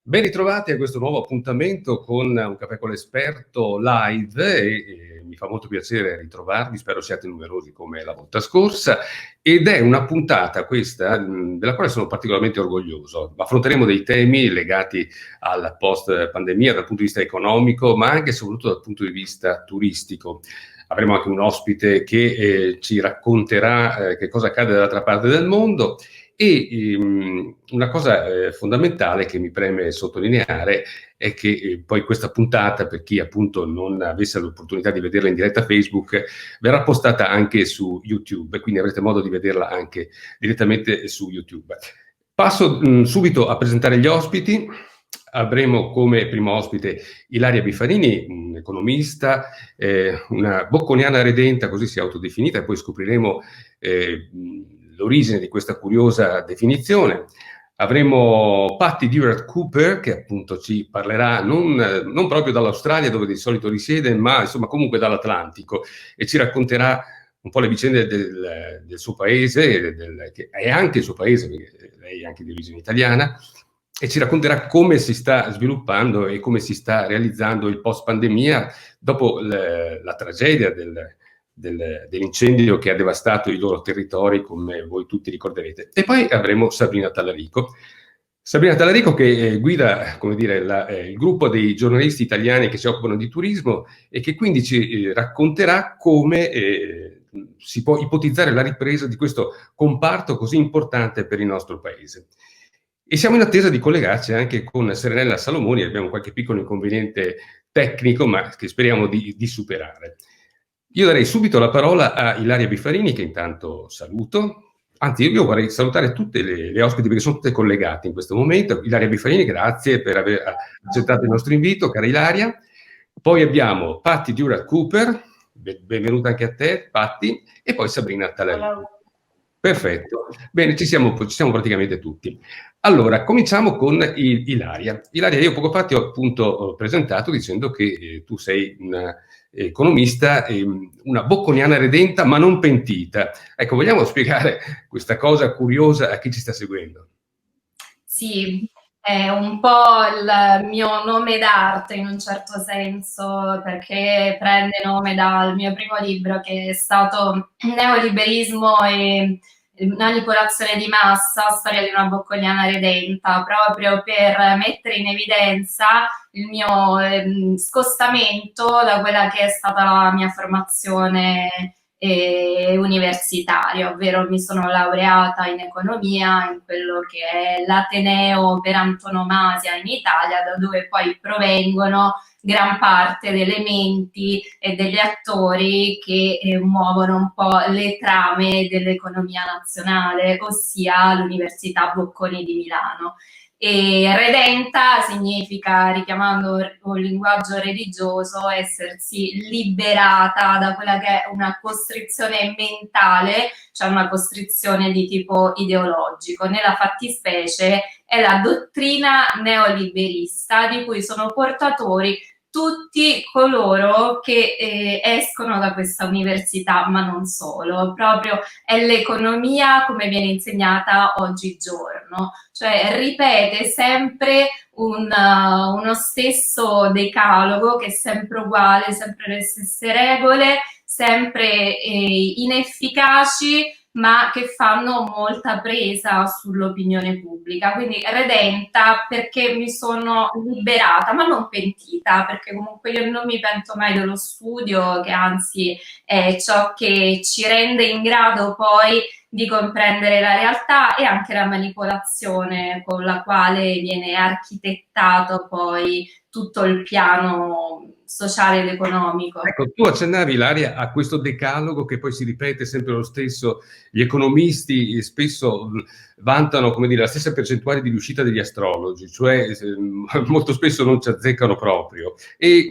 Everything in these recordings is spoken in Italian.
Ben ritrovati a questo nuovo appuntamento con Un caffè con l'esperto live e mi fa molto piacere ritrovarvi, spero siate numerosi come la volta scorsa ed è una puntata questa della quale sono particolarmente orgoglioso. Affronteremo dei temi legati al post pandemia dal punto di vista economico ma anche e soprattutto dal punto di vista turistico. Avremo anche un ospite che ci racconterà che cosa accade dall'altra parte del mondo. E una cosa fondamentale che mi preme sottolineare è che poi questa puntata, per chi appunto non avesse l'opportunità di vederla in diretta Facebook, verrà postata anche su YouTube, quindi avrete modo di vederla anche direttamente su YouTube. Passo subito a presentare gli ospiti. Avremo come primo ospite Ilaria Biffarini, un'economista, una bocconiana redenta, così si è autodefinita, e poi scopriremo l'origine di questa curiosa definizione. Avremo Patty Durat-Cooper, che appunto ci parlerà non proprio dall'Australia, dove di solito risiede, ma insomma comunque dall'Atlantico, e ci racconterà un po' le vicende del suo paese, che è anche il suo paese, perché lei è anche di origine italiana, e ci racconterà come si sta sviluppando e come si sta realizzando il post-pandemia dopo la tragedia dell'incendio che ha devastato i loro territori, come voi tutti ricorderete. E poi avremo Sabrina Tallarico. Sabrina Tallarico che guida, come dire, il gruppo dei giornalisti italiani che si occupano di turismo e che quindi ci racconterà come si può ipotizzare la ripresa di questo comparto così importante per il nostro paese. E siamo in attesa di collegarci anche con Serenella Salomoni, abbiamo qualche piccolo inconveniente tecnico, ma che speriamo di superare. Io darei subito la parola a Ilaria Biffarini, che intanto saluto. Anzi, io vorrei salutare tutte le ospiti perché sono tutte collegate in questo momento. Ilaria Biffarini, grazie per aver accettato il nostro invito, cara Ilaria. Poi abbiamo Patty Durat-Cooper, benvenuta anche a te, Patty, e poi Sabrina Tallarico. Perfetto, bene, ci siamo praticamente tutti. Allora, cominciamo con Ilaria. Ilaria, io poco fa ti ho appunto presentato dicendo che tu sei una economista, una bocconiana redenta ma non pentita. Ecco, vogliamo spiegare questa cosa curiosa a chi ci sta seguendo? Sì, è un po' il mio nome d'arte in un certo senso, perché prende nome dal mio primo libro che è stato Neoliberismo e manipolazione di massa, storia di una bocconiana redenta, proprio per mettere in evidenza il mio scostamento da quella che è stata la mia formazione universitaria, ovvero mi sono laureata in economia in quello che è l'Ateneo per antonomasia in Italia, da dove poi provengono gran parte delle menti e degli attori che muovono un po' le trame dell'economia nazionale, ossia l'Università Bocconi di Milano. E redenta significa, richiamando un linguaggio religioso, essersi liberata da quella che è una costrizione mentale, cioè una costrizione di tipo ideologico. Nella fattispecie è la dottrina neoliberista di cui sono portatori tutti coloro che escono da questa università, ma non solo, proprio è l'economia come viene insegnata oggigiorno, cioè ripete sempre uno stesso decalogo che è sempre uguale, sempre le stesse regole, sempre inefficaci, ma che fanno molta presa sull'opinione pubblica. Quindi redenta perché mi sono liberata, ma non pentita, perché comunque io non mi pento mai dello studio, che anzi è ciò che ci rende in grado poi di comprendere la realtà e anche la manipolazione con la quale viene architettato poi tutto il piano sociale ed economico. Ecco, tu accennavi, Ilaria, a questo decalogo che poi si ripete sempre lo stesso. Gli economisti spesso vantano, come dire, la stessa percentuale di riuscita degli astrologi, cioè molto spesso non ci azzeccano proprio. E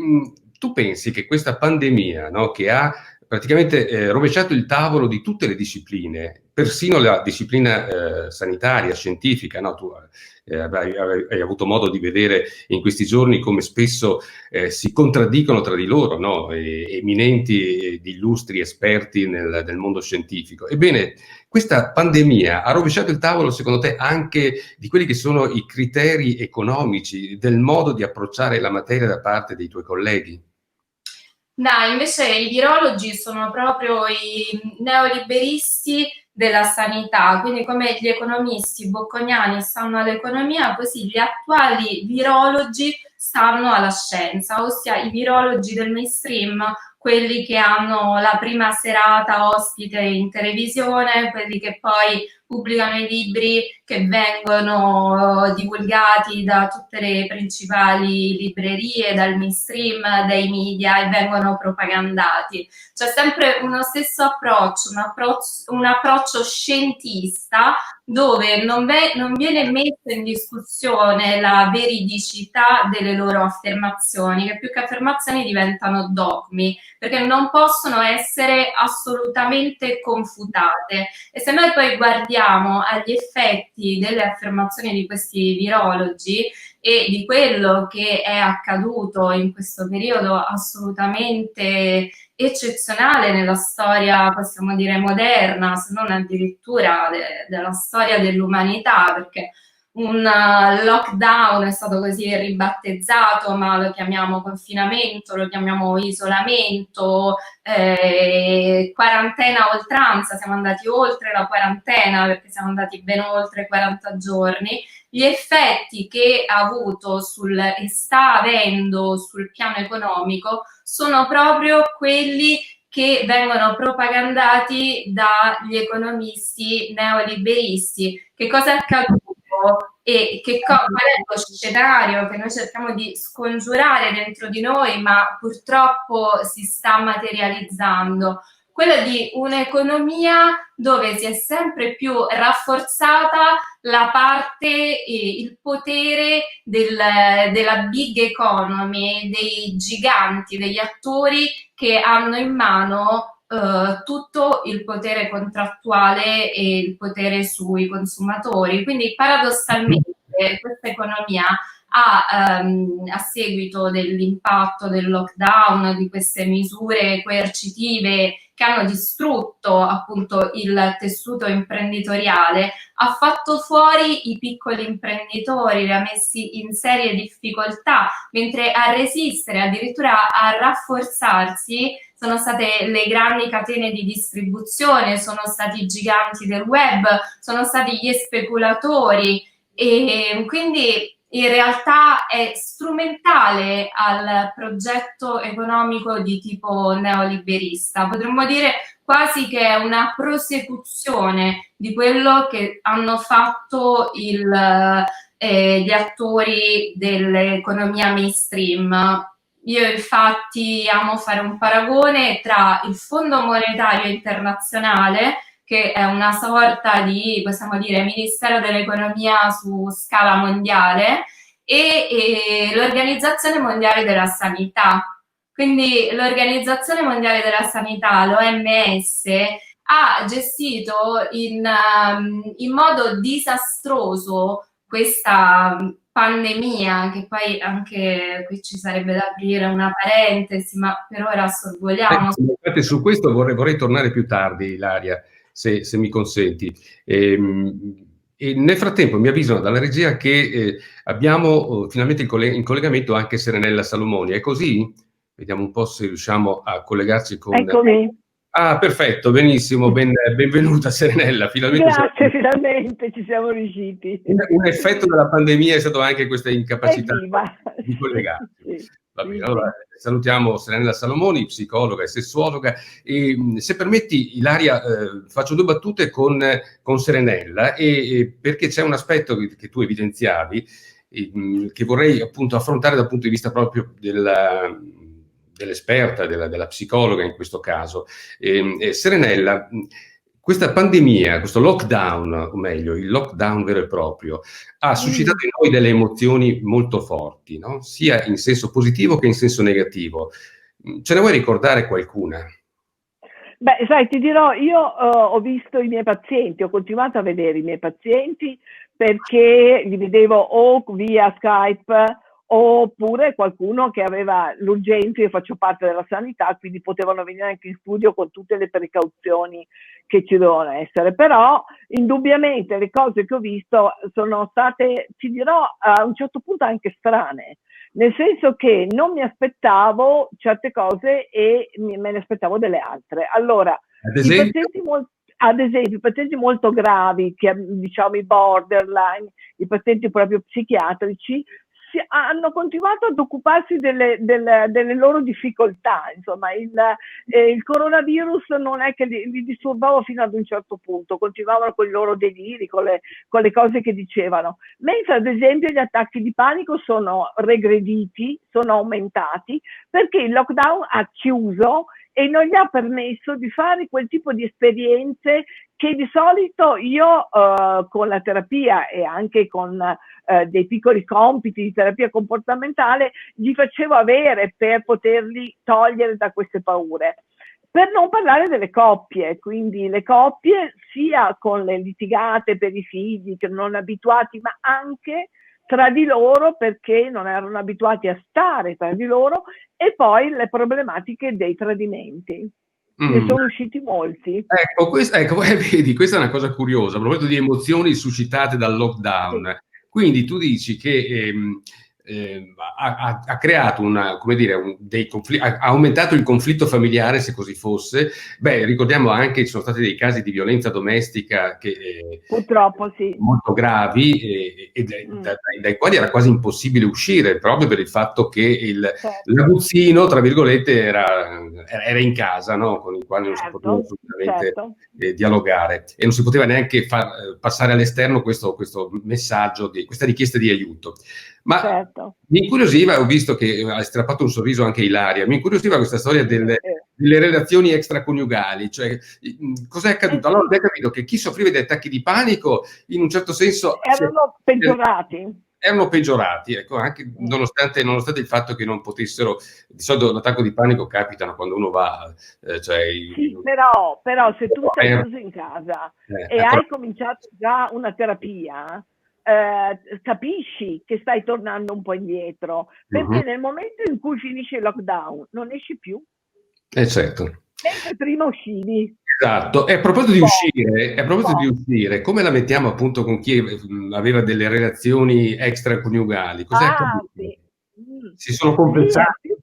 tu pensi che questa pandemia, no, che ha praticamente rovesciato il tavolo di tutte le discipline, persino la disciplina sanitaria, scientifica, no? Tu hai avuto modo di vedere in questi giorni come spesso si contraddicono tra di loro, no? Eminenti ed illustri esperti nel mondo scientifico. Ebbene, questa pandemia ha rovesciato il tavolo, secondo te, anche di quelli che sono i criteri economici, del modo di approcciare la materia da parte dei tuoi colleghi? No, invece i virologi sono proprio i neoliberisti della sanità, quindi come gli economisti bocconiani stanno all'economia, così gli attuali virologi stanno alla scienza, ossia i virologi del mainstream, quelli che hanno la prima serata ospite in televisione, quelli che poi pubblicano i libri che vengono divulgati da tutte le principali librerie, dal mainstream, dai media e vengono propagandati. C'è sempre uno stesso approccio, un approccio scientista dove non viene messa in discussione la veridicità delle loro affermazioni, che più che affermazioni diventano dogmi, perché non possono essere assolutamente confutate. E se noi poi guardiamo agli effetti delle affermazioni di questi virologi e di quello che è accaduto in questo periodo assolutamente eccezionale nella storia, possiamo dire, moderna, se non addirittura della storia dell'umanità, perché un lockdown è stato così ribattezzato, ma lo chiamiamo confinamento, lo chiamiamo isolamento, quarantena a oltranza, siamo andati oltre la quarantena perché siamo andati ben oltre 40 giorni. Gli effetti che ha avuto e sta avendo sul piano economico sono proprio quelli che vengono propagandati dagli economisti neoliberisti. Che cosa è accaduto e qual è lo scenario che noi cerchiamo di scongiurare dentro di noi, ma purtroppo si sta materializzando? Quella di un'economia dove si è sempre più rafforzata la parte, il potere della big economy, dei giganti, degli attori che hanno in mano tutto il potere contrattuale e il potere sui consumatori. Quindi paradossalmente questa economia a seguito dell'impatto del lockdown, di queste misure coercitive che hanno distrutto appunto il tessuto imprenditoriale, ha fatto fuori i piccoli imprenditori, li ha messi in serie difficoltà, mentre a resistere, addirittura a rafforzarsi, sono state le grandi catene di distribuzione, sono stati i giganti del web, sono stati gli speculatori e quindi in realtà è strumentale al progetto economico di tipo neoliberista. Potremmo dire quasi che è una prosecuzione di quello che hanno fatto gli attori dell'economia mainstream. Io infatti amo fare un paragone tra il Fondo Monetario Internazionale, che è una sorta di, possiamo dire, Ministero dell'Economia su scala mondiale, e l'Organizzazione Mondiale della Sanità. Quindi l'Organizzazione Mondiale della Sanità, l'OMS, ha gestito in modo disastroso questa pandemia, che poi anche qui ci sarebbe da aprire una parentesi, ma per ora sorvoliamo. Infatti su questo vorrei tornare più tardi, Ilaria, se mi consenti. E nel frattempo mi avvisano dalla regia che abbiamo finalmente in collegamento anche Serenella Salomoni. È così? Vediamo un po' se riusciamo a collegarci con... Eccomi. Ah, perfetto, benissimo, benvenuta Serenella. Finalmente Grazie, finalmente ci siamo riusciti. Un effetto della pandemia è stato anche questa incapacità di collegarsi. Sì, Va bene, sì. allora salutiamo Serenella Salomoni, psicologa e sessuologa. E, se permetti, Ilaria, faccio due battute con Serenella, perché c'è un aspetto che tu evidenziavi, che vorrei appunto affrontare dal punto di vista proprio dell'esperta, della psicologa in questo caso. Serenella, questa pandemia, questo lockdown, o meglio, il lockdown vero e proprio, ha suscitato in noi delle emozioni molto forti, no? Sia in senso positivo che in senso negativo. Ce ne vuoi ricordare qualcuna? Beh, sai, ti dirò, io ho visto i miei pazienti, ho continuato a vedere i miei pazienti perché li vedevo o via Skype oppure qualcuno che aveva l'urgenza, io faccio parte della sanità, quindi potevano venire anche in studio con tutte le precauzioni che ci devono essere. Però indubbiamente le cose che ho visto sono state, ti dirò, a un certo punto anche strane, nel senso che non mi aspettavo certe cose e me ne aspettavo delle altre. Allora, Ad i esempio? pazienti ad esempio, i pazienti molto gravi, che diciamo i borderline, i pazienti proprio psichiatrici, hanno continuato ad occuparsi delle loro difficoltà. Insomma, il coronavirus non è che li disturbava fino ad un certo punto, continuavano con i loro deliri, con le cose che dicevano. Mentre ad esempio gli attacchi di panico sono regrediti, sono aumentati, perché il lockdown ha chiuso e non gli ha permesso di fare quel tipo di esperienze che di solito io con la terapia e anche con dei piccoli compiti di terapia comportamentale gli facevo avere per poterli togliere da queste paure. Per non parlare delle coppie, quindi le coppie sia con le litigate per i figli che non abituati, ma anche tra di loro perché non erano abituati a stare tra di loro, e poi le problematiche dei tradimenti. Ne Mm. sono usciti molti. Ecco, vedi, questa è una cosa curiosa, a proposito di emozioni suscitate dal Sì. lockdown. Quindi tu dici che ha creato come dire, ha aumentato il conflitto familiare, se così fosse. Beh, ricordiamo anche che ci sono stati dei casi di violenza domestica che, Purtroppo sì. molto gravi Mm, dai quali era quasi impossibile uscire, proprio per il fatto che certo, l'aguzzino, tra virgolette, era in casa, no? Con il quale non si poteva certo, assolutamente certo. dialogare e non si poteva neanche far passare all'esterno questo messaggio, questa richiesta di aiuto. Ma Certo. mi incuriosiva, ho visto che ha strappato un sorriso anche Ilaria, mi incuriosiva questa storia delle relazioni extraconiugali, cioè cos'è accaduto? Allora, abbiamo capito che chi soffriva di attacchi di panico in un certo senso Erano peggiorati. erano peggiorati, ecco, anche Mm. nonostante il fatto che non potessero, di solito l'attacco di panico capitano quando uno va, cioè, Sì, però se tu sei eh, chiuso in casa e ancora, hai cominciato già una terapia, capisci che stai tornando un po' indietro, mhm, perché nel momento in cui finisce il lockdown non esci più, certo. mentre prima uscivi. Esatto, e a proposito di Po'. uscire, come la mettiamo appunto con chi aveva delle relazioni extraconiugali? Cos'è Ah, accaduto? sì. Mh. Si sono Lì è compensati? più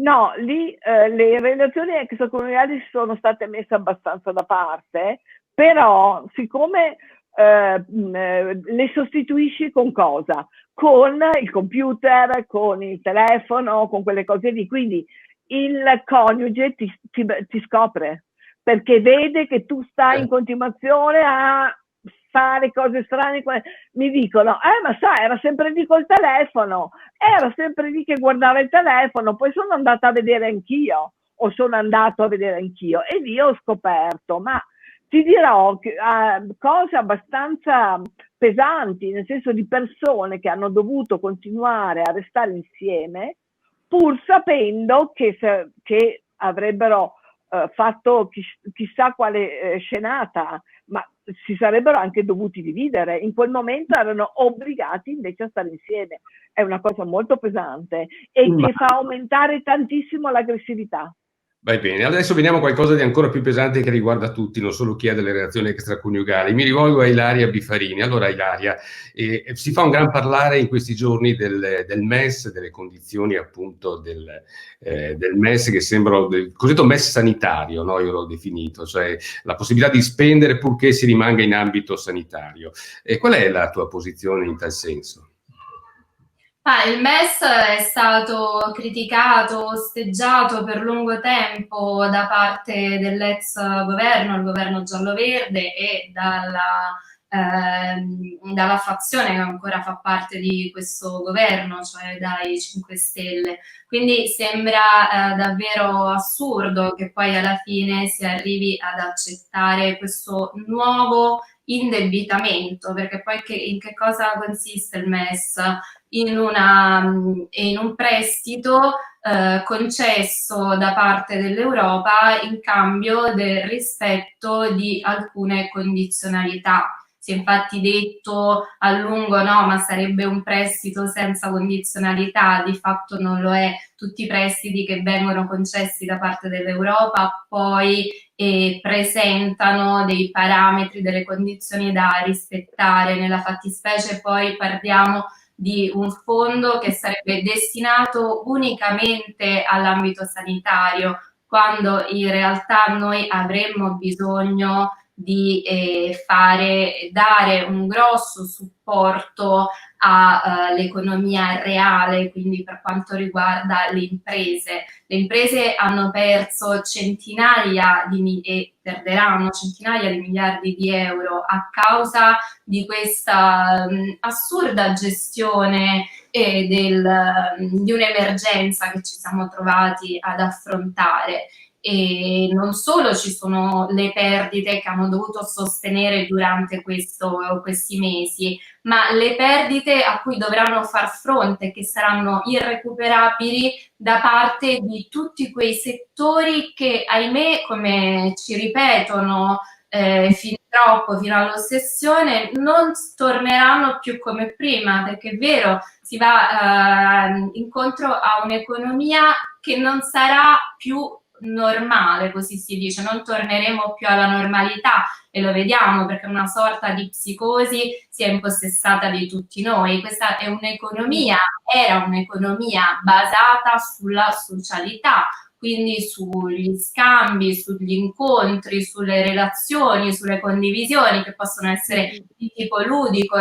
no, lì, le relazioni extraconiugali sono state messe abbastanza da parte, però siccome, le sostituisci con cosa? Con il computer, con il telefono, con quelle cose lì. Quindi il coniuge ti scopre, perché vede che tu stai in continuazione a fare cose strane. Mi dicono, ma sai, era sempre lì col telefono, era sempre lì che guardava il telefono, poi sono andata a vedere anch'io, o sono andato a vedere anch'io, e lì ho scoperto, ma ti dirò che, cose abbastanza pesanti, nel senso di persone che hanno dovuto continuare a restare insieme, pur sapendo che avrebbero fatto chissà quale scenata, ma si sarebbero anche dovuti dividere. In quel momento erano obbligati invece a stare insieme. È una cosa molto pesante e che fa Immagino. aumentare tantissimo l'aggressività. Vai bene, adesso veniamo a qualcosa di ancora più pesante che riguarda tutti, non solo chi ha delle relazioni extraconiugali. Mi rivolgo a Ilaria Bifarini. Allora, Ilaria, si fa un gran parlare in questi giorni del MES, delle condizioni appunto del MES che sembrano del cosiddetto MES sanitario, no? Io l'ho definito, cioè la possibilità di spendere purché si rimanga in ambito sanitario. E qual è la tua posizione in tal senso? Il MES è stato criticato, osteggiato per lungo tempo da parte dell'ex governo, il governo giallo-verde, e dalla fazione che ancora fa parte di questo governo, cioè dai 5 Stelle. Quindi sembra davvero assurdo che poi alla fine si arrivi ad accettare questo nuovo indebitamento, perché poi in che cosa consiste il MES? In un prestito concesso da parte dell'Europa in cambio del rispetto di alcune condizionalità. Si è infatti detto a lungo no, ma sarebbe un prestito senza condizionalità, di fatto non lo è. Tutti i prestiti che vengono concessi da parte dell'Europa poi presentano dei parametri, delle condizioni da rispettare. Nella fattispecie poi parliamo di un fondo che sarebbe destinato unicamente all'ambito sanitario, quando in realtà noi avremmo bisogno di dare un grosso supporto all'economia reale, quindi per quanto riguarda le imprese. Le imprese hanno perso e perderanno centinaia di miliardi di euro a causa di questa assurda gestione di un'emergenza che ci siamo trovati ad affrontare. E non solo ci sono le perdite che hanno dovuto sostenere durante questi mesi, ma le perdite a cui dovranno far fronte, che saranno irrecuperabili da parte di tutti quei settori che, ahimè, come ci ripetono fin troppo, fino all'ossessione, non torneranno più come prima, perché è vero, si va incontro a un'economia che non sarà più normale, così si dice, non torneremo più alla normalità e lo vediamo perché una sorta di psicosi si è impossessata di tutti noi. Questa è era un'economia basata sulla socialità, quindi sugli scambi, sugli incontri, sulle relazioni, sulle condivisioni che possono essere di tipo ludico,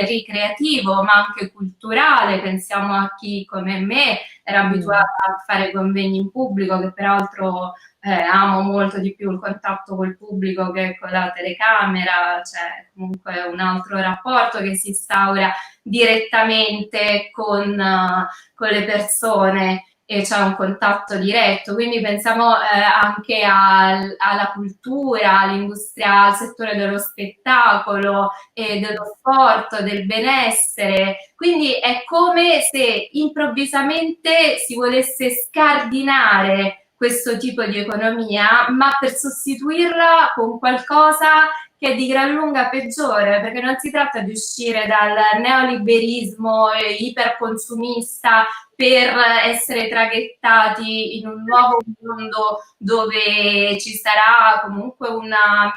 ricreativo, ma anche culturale. Pensiamo a chi come me era abituata a fare convegni in pubblico, che peraltro amo molto di più il contatto col pubblico che con la telecamera, c'è comunque un altro rapporto che si instaura direttamente con le persone e c'è un contatto diretto, quindi pensiamo anche alla cultura, all'industria, al settore dello spettacolo, dello sport, del benessere, quindi è come se improvvisamente si volesse scardinare questo tipo di economia, ma per sostituirla con qualcosa che è di gran lunga peggiore, perché non si tratta di uscire dal neoliberismo iperconsumista per essere traghettati in un nuovo mondo dove ci sarà comunque una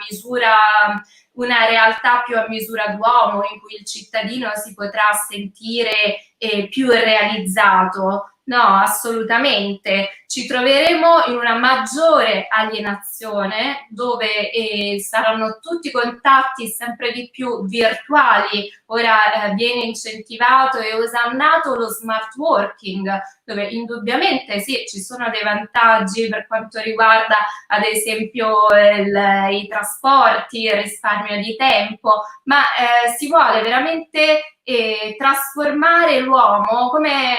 realtà più a misura d'uomo, in cui il cittadino si potrà sentire più realizzato. No, assolutamente. Ci troveremo in una maggiore alienazione dove saranno tutti contatti sempre di più virtuali. Ora viene incentivato e osannato lo smart working, dove indubbiamente sì, ci sono dei vantaggi per quanto riguarda ad esempio i trasporti, il risparmio di tempo, ma si vuole veramente trasformare l'uomo come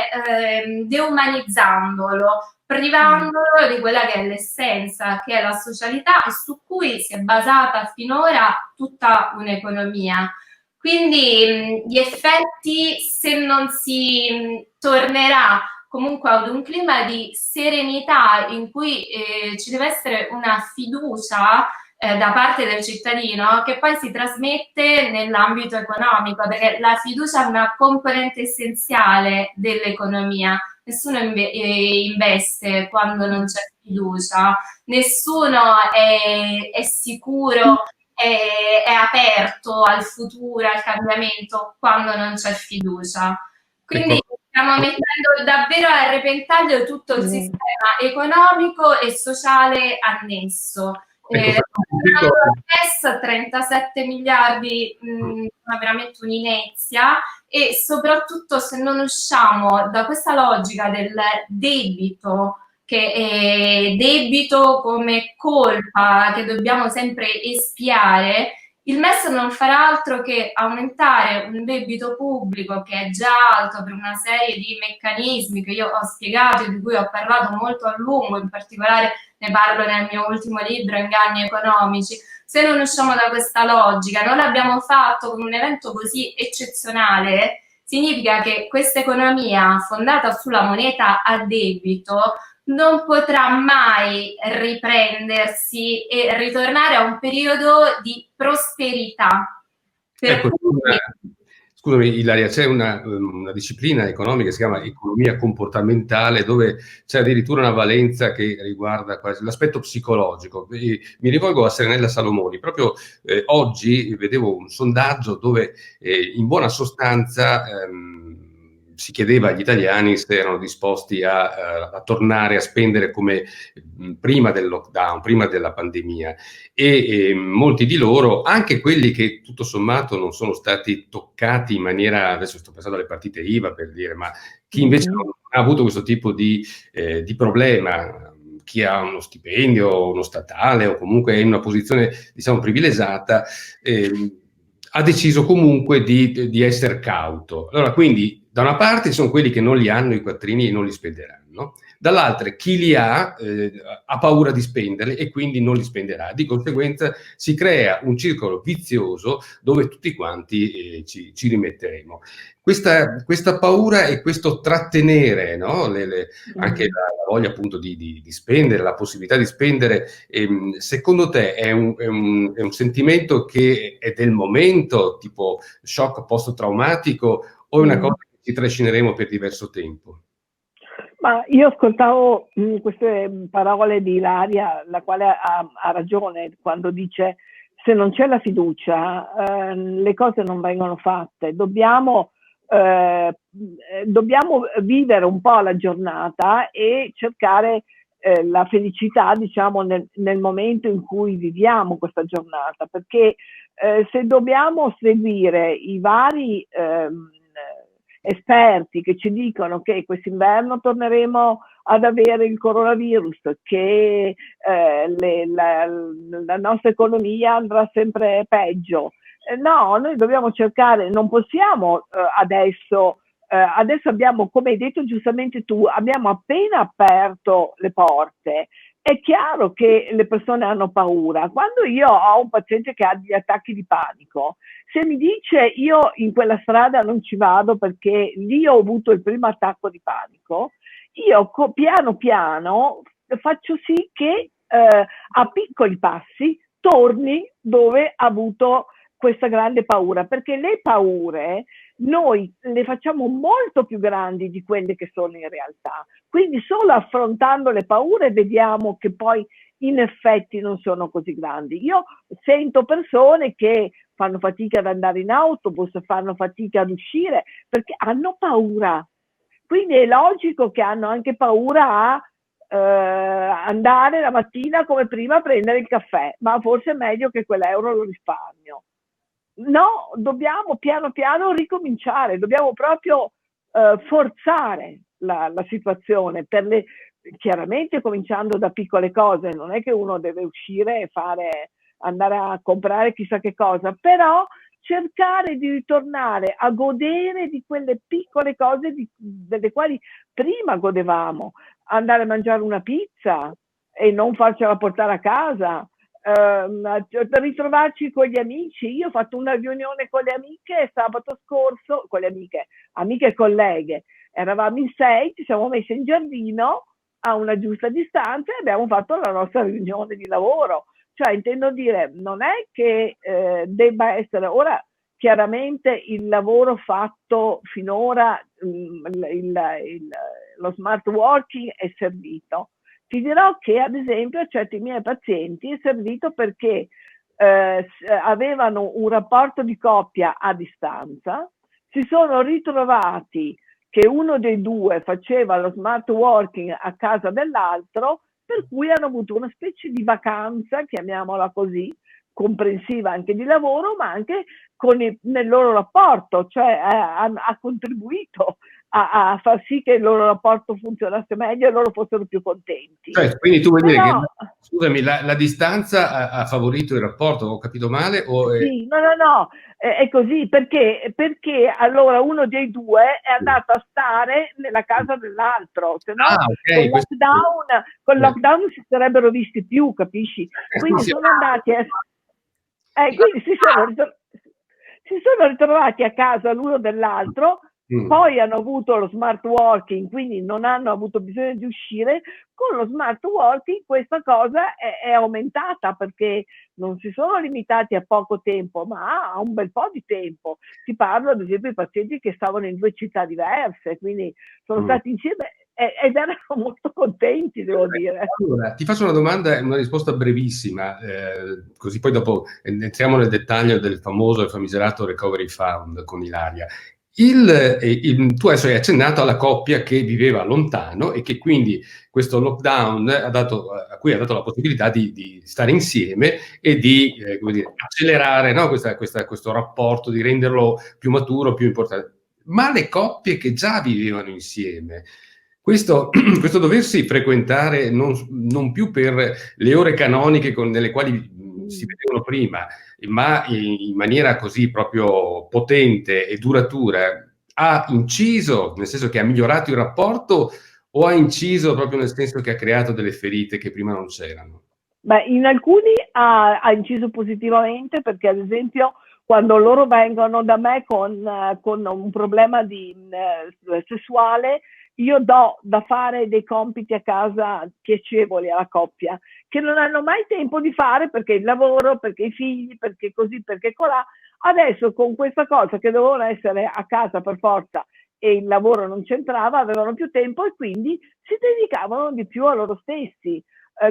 deumanizzandolo, privandolo di quella che è l'essenza, che è la socialità e su cui si è basata finora tutta un'economia. Quindi gli effetti, se non si tornerà comunque ad un clima di serenità in cui ci deve essere una fiducia da parte del cittadino che poi si trasmette nell'ambito economico, perché la fiducia è una componente essenziale dell'economia. Nessuno investe quando non c'è fiducia, nessuno è sicuro, è aperto al futuro, al cambiamento quando non c'è fiducia. Quindi stiamo mettendo davvero a repentaglio tutto il sistema economico e sociale annesso. 37 miliardi sono veramente un'inezia e soprattutto se non usciamo da questa logica del debito, che è debito come colpa che dobbiamo sempre espiare, il MES non farà altro che aumentare un debito pubblico che è già alto per una serie di meccanismi che io ho spiegato e di cui ho parlato molto a lungo, in particolare ne parlo nel mio ultimo libro, Inganni economici. Se non usciamo da questa logica, non l'abbiamo fatto con un evento così eccezionale, significa che questa economia fondata sulla moneta a debito non potrà mai riprendersi e ritornare a un periodo di prosperità. Ecco, scusami Ilaria, c'è una disciplina economica che si chiama economia comportamentale, dove c'è addirittura una valenza che riguarda quasi l'aspetto psicologico. Mi rivolgo a Serenella Salomoni. Proprio oggi vedevo un sondaggio dove in buona sostanza si chiedeva agli italiani se erano disposti a tornare a spendere come prima del lockdown, prima della pandemia, e molti di loro, anche quelli che tutto sommato non sono stati toccati in maniera, adesso sto pensando alle partite IVA per dire, ma chi invece non ha avuto questo tipo di problema, chi ha uno stipendio, uno statale, o comunque è in una posizione, diciamo, privilegiata, ha deciso comunque di essere cauto. Allora, quindi, da una parte sono quelli che non li hanno i quattrini e non li spenderanno, dall'altra chi li ha paura di spenderli e quindi non li spenderà. Di conseguenza si crea un circolo vizioso dove tutti quanti ci rimetteremo. Questa paura e questo trattenere, no? Anche la voglia appunto di spendere, la possibilità di spendere, secondo te è un sentimento che è del momento, tipo shock post-traumatico, o è una cosa che ci trascineremo per diverso tempo? Ma io ascoltavo queste parole di Ilaria, la quale ha ragione quando dice: se non c'è la fiducia, le cose non vengono fatte. Dobbiamo vivere un po' la giornata e cercare la felicità, diciamo, nel momento in cui viviamo questa giornata, perché se dobbiamo seguire i vari esperti che ci dicono che quest'inverno torneremo ad avere il coronavirus, che la nostra economia andrà sempre peggio. No, noi dobbiamo cercare, non possiamo adesso abbiamo, come hai detto giustamente tu, abbiamo appena aperto le porte. È chiaro che le persone hanno paura. Quando io ho un paziente che ha degli attacchi di panico, se mi dice io in quella strada non ci vado perché lì ho avuto il primo attacco di panico, io piano piano faccio sì che a piccoli passi torni dove ha avuto questa grande paura, perché le paure noi le facciamo molto più grandi di quelle che sono in realtà. Quindi solo affrontando le paure vediamo che poi in effetti non sono così grandi. Io sento persone che fanno fatica ad andare in autobus, fanno fatica ad uscire perché hanno paura. Quindi è logico che hanno anche paura a andare la mattina come prima a prendere il caffè, ma forse è meglio che quell'euro lo risparmio. No, dobbiamo piano piano ricominciare, dobbiamo proprio forzare la situazione, chiaramente cominciando da piccole cose, non è che uno deve uscire e andare a comprare chissà che cosa, però cercare di ritornare a godere di quelle piccole cose delle quali prima godevamo, andare a mangiare una pizza e non farcela portare a casa, ritrovarci con gli amici. Io ho fatto una riunione con le amiche sabato scorso, con le amiche e colleghe, eravamo in 6, ci siamo messi in giardino a una giusta distanza e abbiamo fatto la nostra riunione di lavoro. Cioè, intendo dire, non è che debba essere ora, chiaramente il lavoro fatto finora, lo smart working è servito. Ti dirò che ad esempio a certi miei pazienti è servito perché avevano un rapporto di coppia a distanza, si sono ritrovati che uno dei due faceva lo smart working a casa dell'altro, per cui hanno avuto una specie di vacanza, chiamiamola così, comprensiva anche di lavoro, ma anche nel loro rapporto, cioè ha contribuito a far sì che il loro rapporto funzionasse meglio e loro fossero più contenti. Cioè, quindi tu vuoi dire che, scusami, la distanza ha favorito il rapporto, ho capito male? Sì, no, è così, perché allora uno dei due è andato a stare nella casa dell'altro, se no okay, con il lockdown si sarebbero visti più, capisci? Quindi sono andati quindi si sono ritrovati a casa l'uno dell'altro Poi hanno avuto lo smart working, quindi non hanno avuto bisogno di uscire. Con lo smart working questa cosa è aumentata, perché non si sono limitati a poco tempo, ma a un bel po' di tempo. Ti parlo ad esempio di pazienti che stavano in 2 città diverse, quindi sono stati insieme ed erano molto contenti, devo dire. Allora, ti faccio una domanda e una risposta brevissima, così poi dopo entriamo nel dettaglio del famoso e famigerato Recovery Fund con Ilaria. Tu adesso hai accennato alla coppia che viveva lontano e che quindi questo lockdown a cui ha dato la possibilità di stare insieme e di come dire, accelerare, no, questo rapporto, di renderlo più maturo, più importante. Ma le coppie che già vivevano insieme, questo doversi frequentare non più per le ore canoniche nelle quali si vedevano prima, ma in maniera così proprio potente e duratura, ha inciso, nel senso che ha migliorato il rapporto, o ha inciso proprio nel senso che ha creato delle ferite che prima non c'erano? Beh, in alcuni ha inciso positivamente, perché ad esempio quando loro vengono da me con un problema sessuale, io do da fare dei compiti a casa piacevoli alla coppia, che non hanno mai tempo di fare perché il lavoro, perché i figli, perché così, perché colà. Adesso con questa cosa che dovevano essere a casa per forza e il lavoro non c'entrava, avevano più tempo e quindi si dedicavano di più a loro stessi.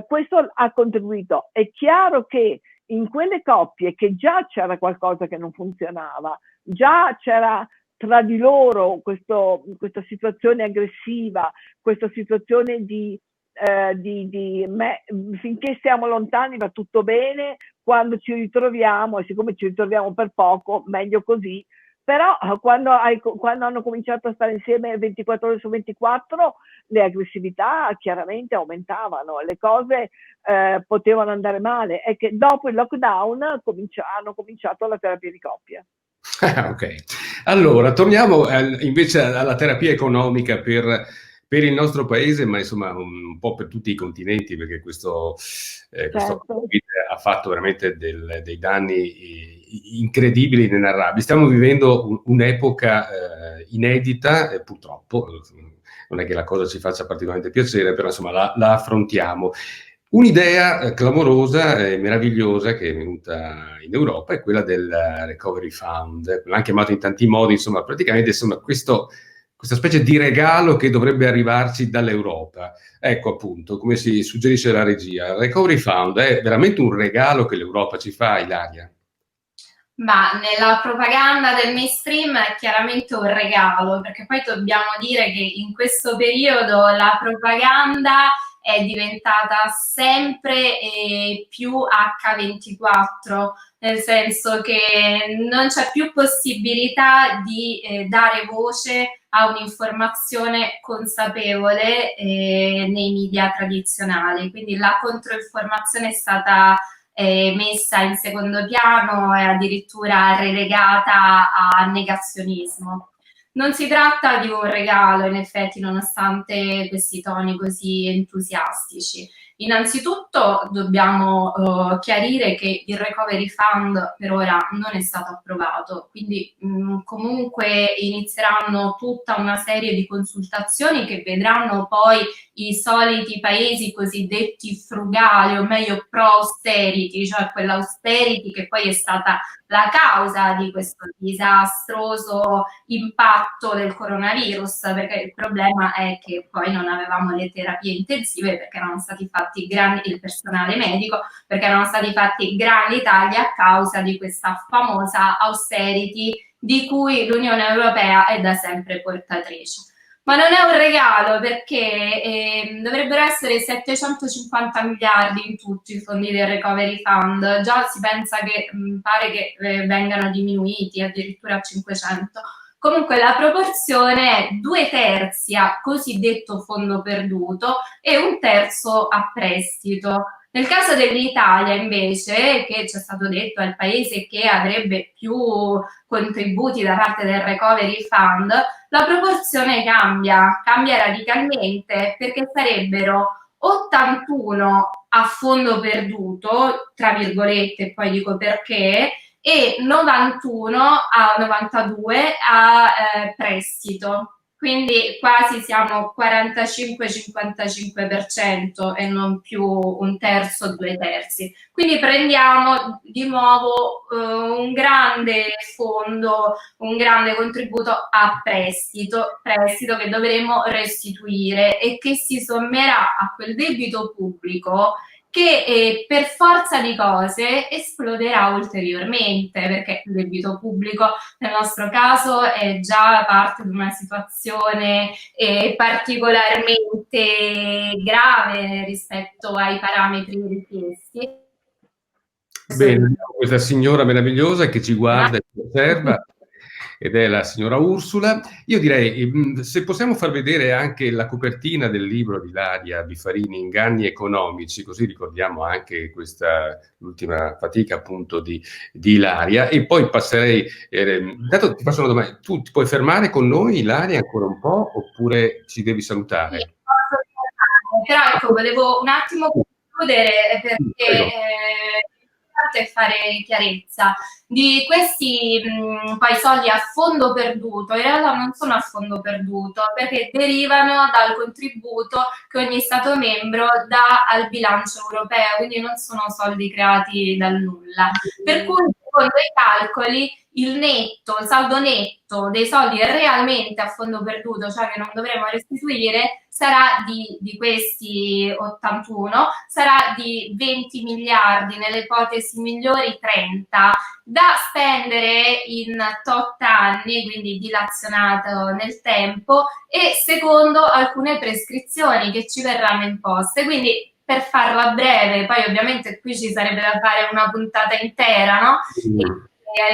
Questo ha contribuito. È chiaro che in quelle coppie che già c'era qualcosa che non funzionava, già c'era tra di loro questa situazione aggressiva, questa situazione finché stiamo lontani va tutto bene, quando ci ritroviamo, e siccome ci ritroviamo per poco, meglio così. Però quando hanno cominciato a stare insieme 24 ore su 24, le aggressività chiaramente aumentavano, le cose potevano andare male. È che dopo il lockdown hanno cominciato la terapia di coppia. Ok, allora torniamo invece alla terapia economica per il nostro paese, ma insomma un po' per tutti i continenti, perché questo Certo. Covid ha fatto veramente dei danni incredibili, inenarrabili. Stiamo vivendo un'epoca inedita, purtroppo, non è che la cosa ci faccia particolarmente piacere, però insomma la affrontiamo. Un'idea clamorosa e meravigliosa che è venuta in Europa è quella del Recovery Fund, l'hanno chiamato in tanti modi, insomma, praticamente insomma, questa specie di regalo che dovrebbe arrivarci dall'Europa. Ecco appunto, come si suggerisce la regia, il Recovery Fund è veramente un regalo che l'Europa ci fa, Ilaria? Ma nella propaganda del mainstream è chiaramente un regalo, perché poi dobbiamo dire che in questo periodo la propaganda è diventata sempre più H24, nel senso che non c'è più possibilità di dare voce a un'informazione consapevole nei media tradizionali, quindi la controinformazione è stata messa in secondo piano e addirittura relegata a negazionismo. Non si tratta di un regalo, in effetti, nonostante questi toni così entusiastici. Innanzitutto dobbiamo chiarire che il Recovery Fund per ora non è stato approvato, quindi comunque inizieranno tutta una serie di consultazioni che vedranno poi i soliti paesi cosiddetti frugali, o meglio pro-austerity, cioè quell'austerity che poi è stata la causa di questo disastroso impatto del coronavirus, perché il problema è che poi non avevamo le terapie intensive perché erano stati fatti il personale medico, perché erano stati fatti grandi tagli a causa di questa famosa austerity di cui l'Unione Europea è da sempre portatrice. Ma non è un regalo, perché dovrebbero essere 750 miliardi in tutti i fondi del Recovery Fund. Già si pensa che pare che vengano diminuiti addirittura a 500. Comunque la proporzione è 2/3 a cosiddetto fondo perduto e 1/3 a prestito. Nel caso dell'Italia, invece, che ci è stato detto è il paese che avrebbe più contributi da parte del Recovery Fund, la proporzione cambia radicalmente, perché sarebbero 81 a fondo perduto, tra virgolette, poi dico perché, e 91 a 92 a prestito. Quindi quasi siamo 45-55% e non più un terzo, 2/3. Quindi prendiamo di nuovo un grande fondo, un grande contributo a prestito che dovremo restituire e che si sommerà a quel debito pubblico che per forza di cose esploderà ulteriormente, perché il debito pubblico nel nostro caso è già parte di una situazione particolarmente grave rispetto ai parametri richiesti. Bene, questa signora meravigliosa che ci guarda e ci osserva, ed è la signora Ursula. Io direi, se possiamo far vedere anche la copertina del libro di Ilaria Biffarini, Inganni economici, così ricordiamo anche questa l'ultima fatica appunto di Ilaria, e poi passerei, intanto ti faccio una domanda: tu ti puoi fermare con noi, Ilaria, ancora un po', oppure ci devi salutare? Sì, posso fermare, però ecco, volevo un attimo concludere perché è fare chiarezza di questi poi soldi a fondo perduto. In realtà non sono a fondo perduto perché derivano dal contributo che ogni Stato membro dà al bilancio europeo, quindi non sono soldi creati dal nulla, per cui secondo i calcoli il saldo netto dei soldi realmente a fondo perduto, cioè che non dovremo restituire, sarà di questi 81, sarà di 20 miliardi, nelle ipotesi migliori 30, da spendere in tot anni, quindi dilazionato nel tempo, e secondo alcune prescrizioni che ci verranno imposte. Quindi, per farla breve, poi ovviamente qui ci sarebbe da fare una puntata intera, no?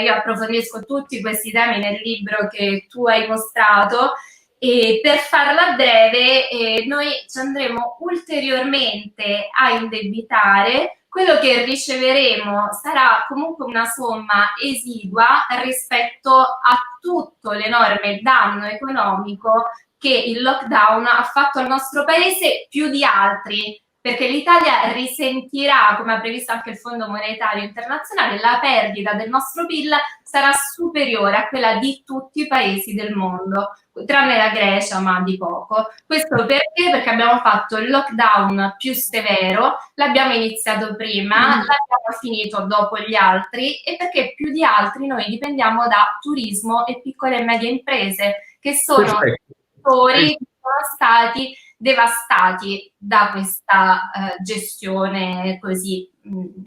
Io approfondisco tutti questi temi nel libro che tu hai mostrato, e per farla breve noi ci andremo ulteriormente a indebitare. Quello che riceveremo sarà comunque una somma esigua rispetto a tutto l'enorme danno economico che il lockdown ha fatto al nostro paese, più di altri, perché l'Italia risentirà, come ha previsto anche il Fondo Monetario Internazionale, la perdita del nostro PIL sarà superiore a quella di tutti i paesi del mondo, tranne la Grecia, ma di poco. Questo perché? Perché abbiamo fatto il lockdown più severo, l'abbiamo iniziato prima, l'abbiamo finito dopo gli altri, e perché più di altri noi dipendiamo da turismo e piccole e medie imprese, che sono settori che sono stati devastati da questa gestione così.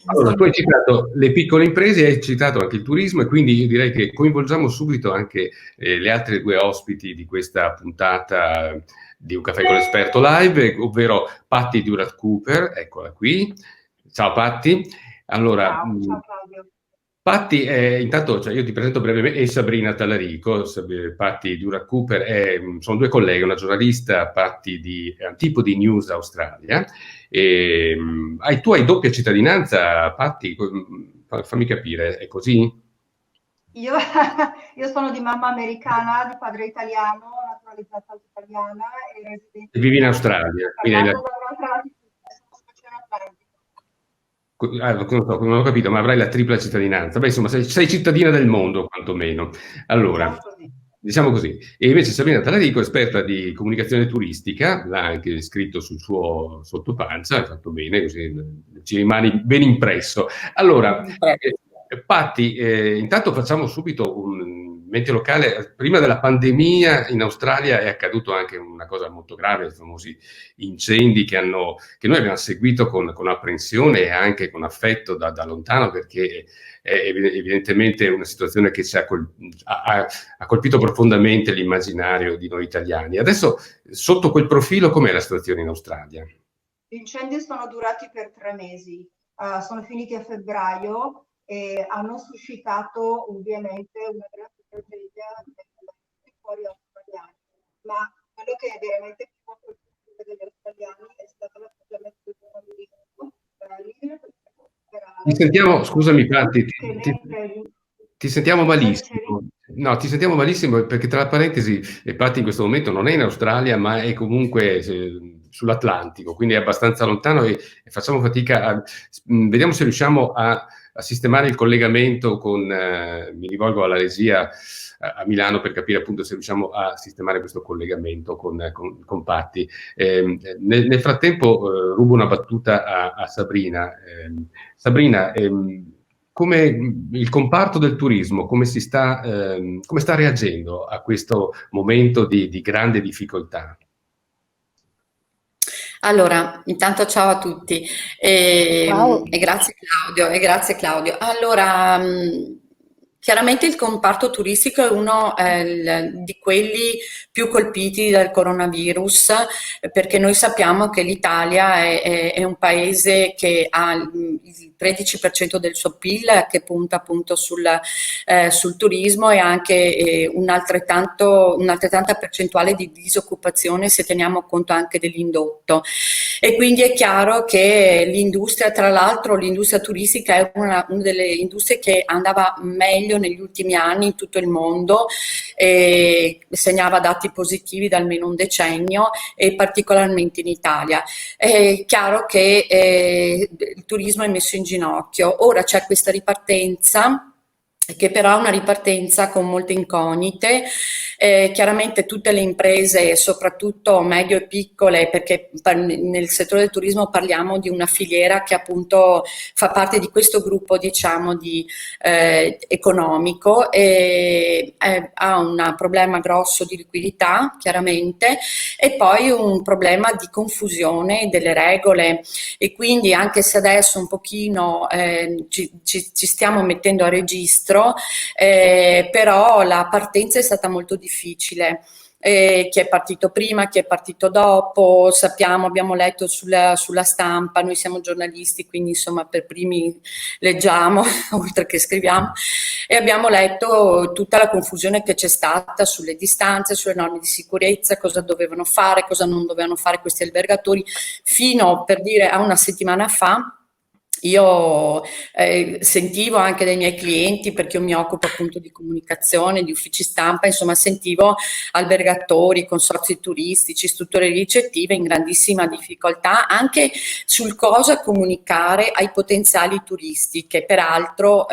Allora, tu hai citato le piccole imprese, hai citato anche il turismo, e quindi io direi che coinvolgiamo subito anche le altre due ospiti di questa puntata di Un caffè con l'esperto live, ovvero Patti Durat-Cooper, eccola qui. Ciao Patti. Allora, ciao Claudio. Patti, intanto io ti presento brevemente, e Sabrina Tallarico. Patti Durat-Cooper sono due colleghe, una giornalista, Patti è un tipo di News Australia. Tu hai doppia cittadinanza, Patti? Fammi capire, è così? Io sono di mamma americana, di padre italiano, naturalizzata italiana e residente. E vivi in Australia? Non ho capito, ma avrai la tripla cittadinanza. Beh, insomma, sei cittadina del mondo, quantomeno. Allora, diciamo così. E invece Sabrina Tallarico, esperta di comunicazione turistica, l'ha anche scritto sul suo sottopancia, hai fatto bene, così ci rimani ben impresso. Allora, Patti, intanto facciamo subito un mente locale. Prima della pandemia in Australia è accaduto anche una cosa molto grave, i famosi incendi che noi abbiamo seguito con apprensione e anche con affetto da lontano, perché è evidentemente una situazione che ci ha colpito profondamente l'immaginario di noi italiani. Adesso, sotto quel profilo, com'è la situazione in Australia? Gli incendi sono durati per 3 mesi, sono finiti a febbraio e hanno suscitato ovviamente una grande tragedia dei fuori australiani, ma quello che è veramente più colpito degli australiani è stato l'atteggiamento del comunismo. Ti sentiamo, scusami Patti, ti sentiamo malissimo. No, ti sentiamo malissimo perché, tra parentesi, Patti in questo momento non è in Australia, ma è comunque sull'Atlantico, quindi è abbastanza lontano e facciamo fatica vediamo se riusciamo a a sistemare il collegamento con, mi rivolgo alla regia a Milano per capire appunto se riusciamo a sistemare questo collegamento con Patti. Nel frattempo rubo una battuta a Sabrina. Sabrina, come il comparto del turismo, come sta reagendo a questo momento di grande difficoltà? Allora, intanto ciao a tutti e grazie Claudio. Allora, chiaramente il comparto turistico è uno di quelli più colpiti dal coronavirus, perché noi sappiamo che l'Italia è un paese che ha il 13% del suo PIL che punta appunto sul turismo e anche un'altrettanta percentuale di disoccupazione se teniamo conto anche dell'indotto. E quindi è chiaro che l'industria, tra l'altro l'industria turistica è una delle industrie che andava meglio negli ultimi anni in tutto il mondo, segnava dati positivi da almeno un decennio e particolarmente in Italia. È chiaro che il turismo è messo in ginocchio. Ora c'è questa ripartenza, che però è una ripartenza con molte incognite. Chiaramente tutte le imprese, soprattutto medio e piccole, perché nel settore del turismo parliamo di una filiera che appunto fa parte di questo gruppo, diciamo, economico, e ha un problema grosso di liquidità, chiaramente, e poi un problema di confusione delle regole. E quindi, anche se adesso un pochino ci stiamo mettendo a registro, però la partenza è stata molto difficile. Chi è partito prima, chi è partito dopo, sappiamo, abbiamo letto sulla stampa, noi siamo giornalisti, quindi insomma per primi leggiamo oltre che scriviamo, e abbiamo letto tutta la confusione che c'è stata sulle distanze, sulle norme di sicurezza, cosa dovevano fare, cosa non dovevano fare questi albergatori, fino per dire a una settimana fa. Io sentivo anche dai miei clienti, perché io mi occupo appunto di comunicazione, di uffici stampa, insomma sentivo albergatori, consorzi turistici, strutture ricettive in grandissima difficoltà anche sul cosa comunicare ai potenziali turisti, che peraltro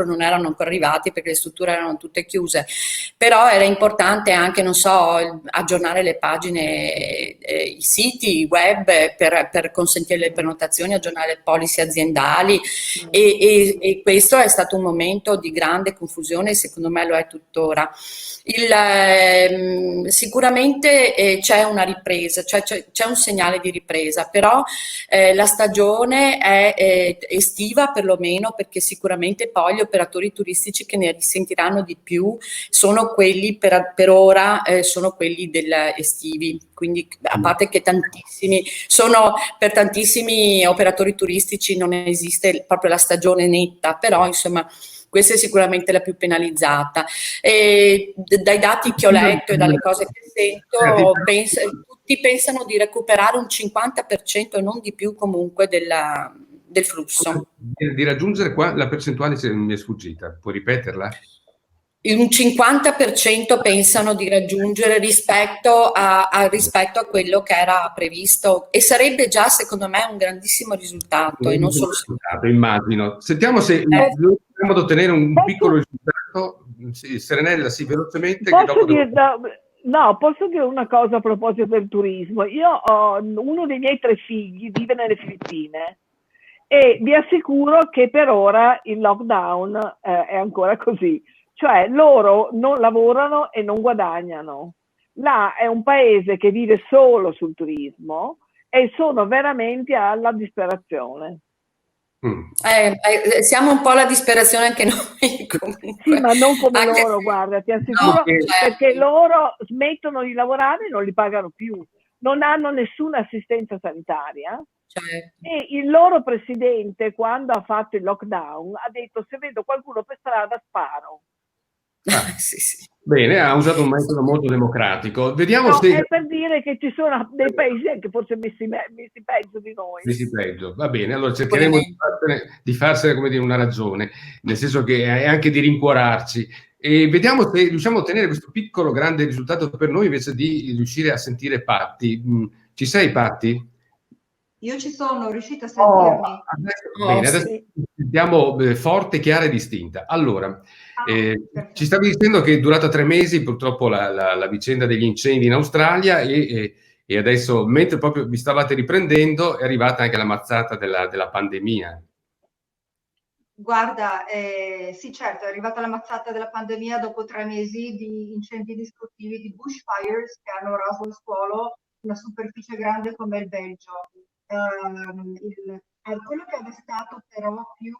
non erano ancora arrivati perché le strutture erano tutte chiuse. Però era importante anche, non so, aggiornare le pagine, i siti web per consentire le prenotazioni, aggiornare le policy aziendali, e questo è stato un momento di grande confusione e secondo me lo è tuttora. Sicuramente c'è una ripresa, cioè c'è un segnale di ripresa, però la stagione è estiva perlomeno, perché sicuramente poi gli operatori turistici che ne risentiranno di più sono quelli per ora, sono quelli estivi. Quindi, a parte che per tantissimi operatori turistici non esiste proprio la stagione netta, però insomma questa è sicuramente la più penalizzata. E dai dati che ho letto e dalle cose che sento, tutti pensano di recuperare un 50% e non di più comunque del flusso. Di raggiungere qua la percentuale, se mi è sfuggita, puoi ripeterla? Un 50% pensano di raggiungere rispetto a quello che era previsto, e sarebbe già secondo me un grandissimo risultato, e non solo immagino. Sentiamo se riusciamo ad ottenere un piccolo risultato. Sì, Serenella, sì, velocemente. Posso dire una cosa a proposito del turismo. Io ho uno dei miei 3 figli, vive nelle Filippine, e vi assicuro che per ora il lockdown è ancora così. Cioè loro non lavorano e non guadagnano. Là è un paese che vive solo sul turismo e sono veramente alla disperazione. Siamo un po' alla disperazione anche noi comunque. Sì, ma non come loro, guarda, ti assicuro, perché loro smettono di lavorare e non li pagano più. Non hanno nessuna assistenza sanitaria. Certo. E il loro presidente, quando ha fatto il lockdown, ha detto: se vedo qualcuno per strada sparo. Sì. Bene, ha usato un metodo molto democratico. Vediamo se... È per dire che ci sono dei paesi che forse messi peggio di noi. Messi peggio, va bene. Allora cercheremo di farsene, come dire, una ragione, nel senso che è anche di rincuorarci. E vediamo se riusciamo a ottenere questo piccolo grande risultato per noi, invece di riuscire a sentire Patti. Ci sei, Patti? Io ci sono, riuscite a Oh, sentirmi? Bene, adesso sì. sentiamo forte, chiara e distinta. Allora, Perfetto. ci stavi dicendo che è durata 3 mesi purtroppo la vicenda degli incendi in Australia e adesso, mentre proprio vi stavate riprendendo, è arrivata anche la mazzata della pandemia. Guarda, sì, certo, è arrivata la mazzata della pandemia dopo 3 mesi di incendi distruttivi, di bushfires che hanno raso al suolo una superficie grande come il Belgio. Quello che ha destato però più,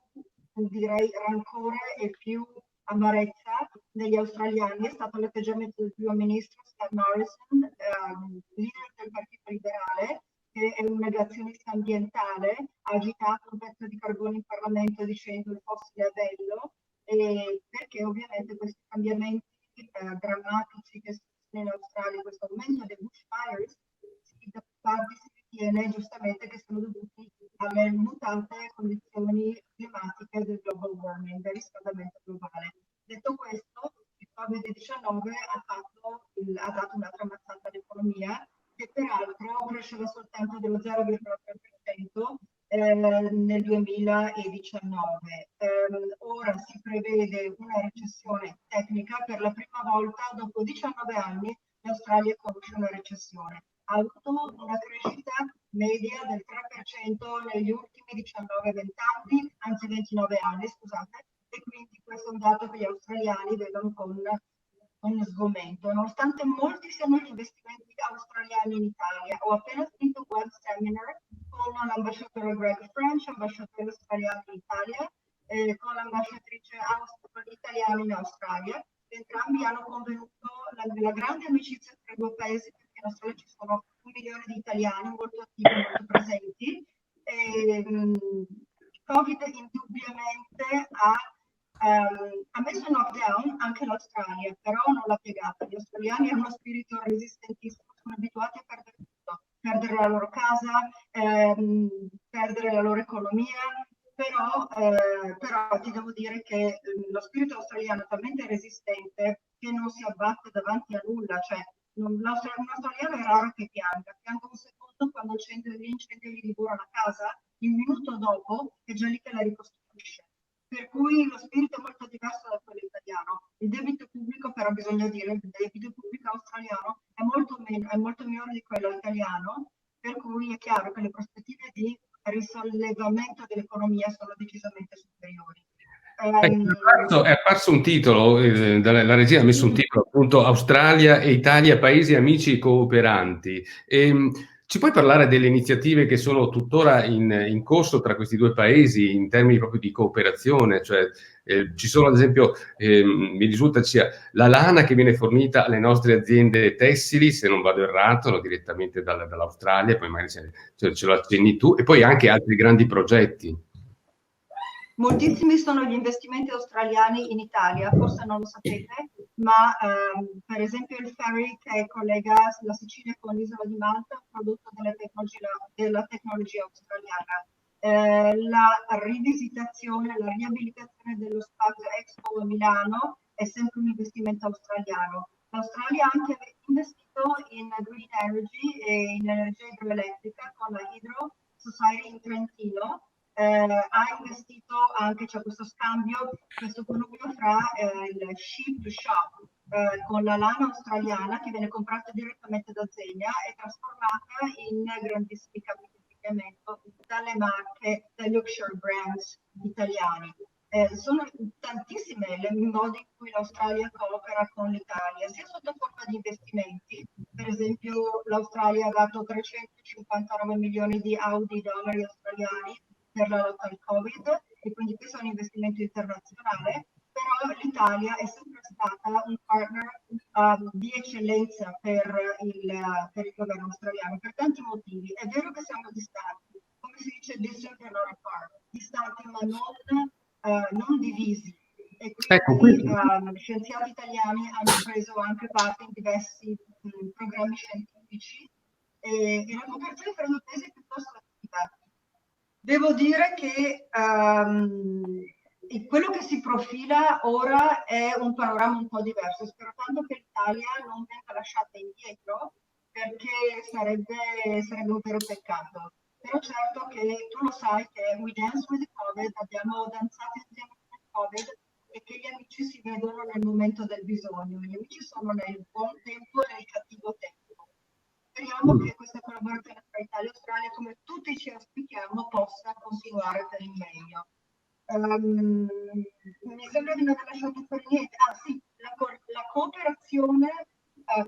direi, rancore e più amarezza negli australiani è stato l'atteggiamento del primo ministro Scott Morrison, leader del Partito Liberale, che è un negazionista ambientale, ha agitato un pezzo di carbone in Parlamento dicendo il fossile è bello, perché ovviamente questi cambiamenti drammatici che sono in Australia, questo aumento dei bushfires, da parte si ritiene giustamente che sono dovuti alle mutate condizioni climatiche del global warming, del riscaldamento globale. Detto questo, il Covid-19 ha dato un'altra mazzata all'economia, che peraltro cresceva soltanto dello 0,3% nel 2019. Ora si prevede una recessione tecnica per la prima volta dopo 19 anni l'Australia conosce una recessione. Ha avuto una crescita media del 3% negli ultimi 19-20 anni, anzi 29 anni, scusate, e quindi questo è un dato che gli australiani vedono con sgomento. Nonostante molti siano gli investimenti australiani in Italia, ho appena finito un web seminar con l'ambasciatore Greg French, ambasciatore australiano in Italia, con l'ambasciatrice italiana in Australia. Entrambi hanno convenuto la grande amicizia tra i due paesi, perché in Australia ci sono 1 milione di italiani molto attivi, molto presenti. Il Covid indubbiamente ha messo in lockdown anche l'Australia, però non l'ha piegata. Gli australiani hanno uno spirito resistentissimo, sono abituati a perdere tutto, perdere la loro casa, perdere la loro economia, però ti devo dire che lo spirito australiano è talmente resistente che non si abbatte davanti a nulla, cioè un australiano è raro che pianga un secondo quando l'incendio gli divora la casa, il minuto dopo è già lì che la ricostruisce. Per cui lo spirito è molto diverso da quello italiano. Il debito pubblico, però bisogna dire, il debito pubblico australiano è molto minore di quello italiano, per cui è chiaro che le prospettive di risollevamento dell'economia sono decisamente superiori. È apparso un titolo, la regia ha messo un titolo, appunto, Australia e Italia, paesi amici cooperanti. Ci puoi parlare delle iniziative che sono tuttora in corso tra questi due paesi in termini proprio di cooperazione? Cioè, ci sono ad esempio, mi risulta sia la lana che viene fornita alle nostre aziende tessili, se non vado errato, no, direttamente dall'Australia, poi magari ce lo accenni tu, e poi anche altri grandi progetti. Moltissimi sono gli investimenti australiani in Italia, forse non lo sapete, ma per esempio il ferry che collega la Sicilia con l'isola di Malta è un prodotto della tecnologia australiana. La rivisitazione, la riabilitazione dello spazio Expo a Milano è sempre un investimento australiano. L'Australia ha anche investito in green energy e in energia idroelettrica con la Hydro Society in Trentino. Ha investito anche, c'è questo scambio, questo connubio fra il ship to shop con la lana australiana che viene comprata direttamente da Zegna e trasformata in grandissimi capi di abbigliamento dalle marche, dagli offshore brands italiani. Sono tantissime i modi in cui l'Australia coopera con l'Italia, sia sotto forma di investimenti. Per esempio l'Australia ha dato 359 milioni di dollari australiani per la lotta al Covid, e quindi questo è un investimento internazionale, però l'Italia è sempre stata un partner di eccellenza per il governo australiano per tanti motivi. È vero che siamo distanti, come si dice distant but not apart, distanti ma non divisi. E quindi scienziati italiani hanno preso anche parte in diversi programmi scientifici e la cooperazione fra i due paesi è piuttosto attiva. Devo dire che quello che si profila ora è un panorama un po' diverso. Spero tanto che l'Italia non venga lasciata indietro, perché sarebbe un vero peccato. Però certo che tu lo sai che We Dance with the Covid, abbiamo danzato insieme con il Covid, e che gli amici si vedono nel momento del bisogno. Gli amici sono nel buon tempo e nel cattivo tempo. Speriamo che questa collaborazione tra Italia e Australia, come tutti ci auspichiamo, possa continuare per il meglio. Mi sembra di non aver lasciato fuori niente. Ah sì, la cooperazione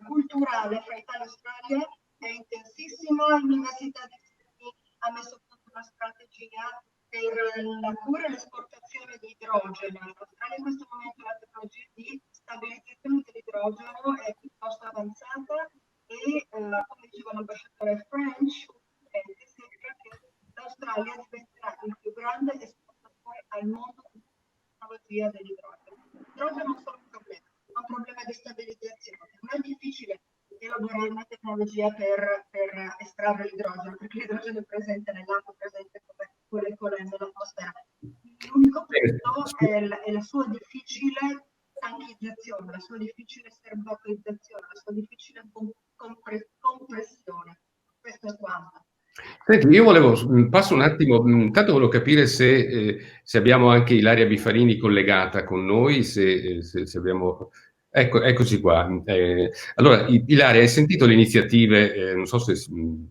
culturale fra Italia e Australia è intensissima. L'Università di Sydney ha messo a punto una strategia per la cura e l'esportazione di idrogeno. In Australia in questo momento la tecnologia di stabilizzazione dell'idrogeno è piuttosto avanzata e, come diceva l'ambasciatore French, sembra che l'Australia diventerà il più grande esportatore al mondo di tecnologia dell'idrogeno. L'idrogeno non è solo un problema, è un problema di stabilizzazione. Non è difficile elaborare una tecnologia per estrarre l'idrogeno, perché l'idrogeno è presente nell'acqua, presente come molecole nell'atmosfera. L'unico punto è la sua difficile tankizzazione, la sua difficile serbatizzazione, la sua difficile compressione. Questo è quanto. Senti, io passo un attimo, intanto volevo capire se abbiamo anche Ilaria Bifarini collegata con noi, se abbiamo... Eccoci qua. Allora, Ilaria, hai sentito le iniziative, non so se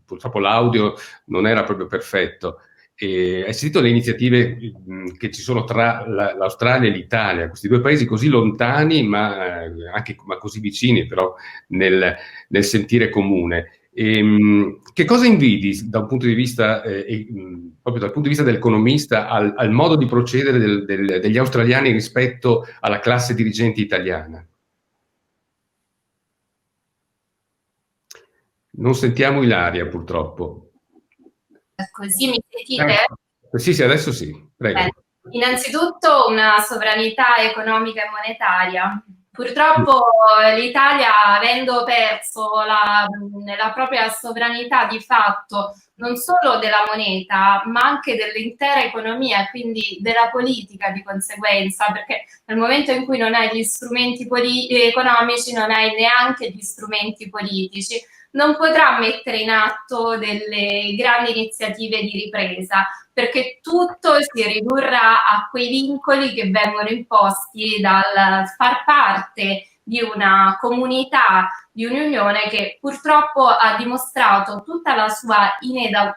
purtroppo l'audio non era proprio perfetto, hai sentito le iniziative che ci sono tra l'Australia e l'Italia, questi due paesi così lontani ma così vicini però nel sentire comune. Che cosa invidi da un punto di vista, proprio dal punto di vista dell'economista, al modo di procedere degli australiani rispetto alla classe dirigente italiana? Non sentiamo Ilaria, purtroppo. Così mi sentite? Sì, adesso sì, prego. Bene. Innanzitutto una sovranità economica e monetaria. Purtroppo l'Italia, avendo perso la propria sovranità di fatto, non solo della moneta, ma anche dell'intera economia, quindi della politica di conseguenza, perché nel momento in cui non hai gli strumenti economici, non hai neanche gli strumenti politici, non potrà mettere in atto delle grandi iniziative di ripresa, perché tutto si ridurrà a quei vincoli che vengono imposti dal far parte di una comunità, di un'unione che purtroppo ha dimostrato tutta la sua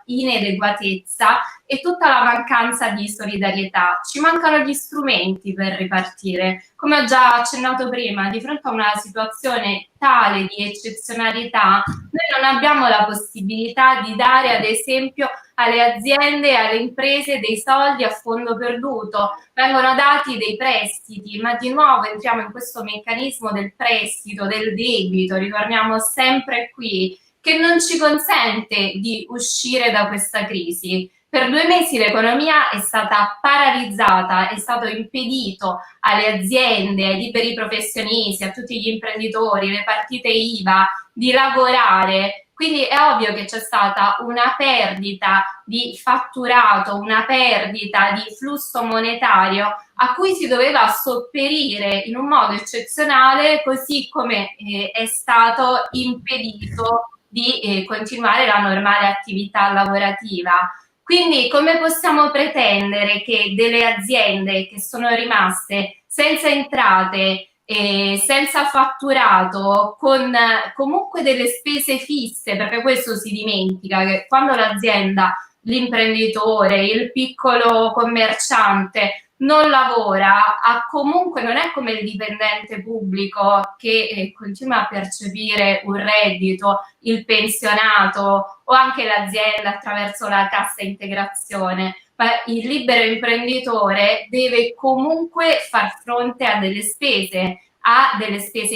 inadeguatezza e tutta la mancanza di solidarietà. Ci mancano gli strumenti per ripartire. Come ho già accennato prima, di fronte a una situazione tale di eccezionalità, noi non abbiamo la possibilità di dare, ad esempio, alle aziende e alle imprese dei soldi a fondo perduto. Vengono dati dei prestiti, ma di nuovo entriamo in questo meccanismo del prestito, del debito, ritorniamo sempre qui, che non ci consente di uscire da questa crisi. Per 2 mesi l'economia è stata paralizzata, è stato impedito alle aziende, ai liberi professionisti, a tutti gli imprenditori, le partite IVA di lavorare. Quindi è ovvio che c'è stata una perdita di fatturato, una perdita di flusso monetario a cui si doveva sopperire in un modo eccezionale, così come è stato impedito di continuare la normale attività lavorativa. Quindi come possiamo pretendere che delle aziende che sono rimaste senza entrate, senza fatturato, con comunque delle spese fisse, perché questo si dimentica, che quando l'azienda, l'imprenditore, il piccolo commerciante non lavora, comunque non è come il dipendente pubblico che continua a percepire un reddito, il pensionato o anche l'azienda attraverso la cassa integrazione, ma il libero imprenditore deve comunque far fronte a delle spese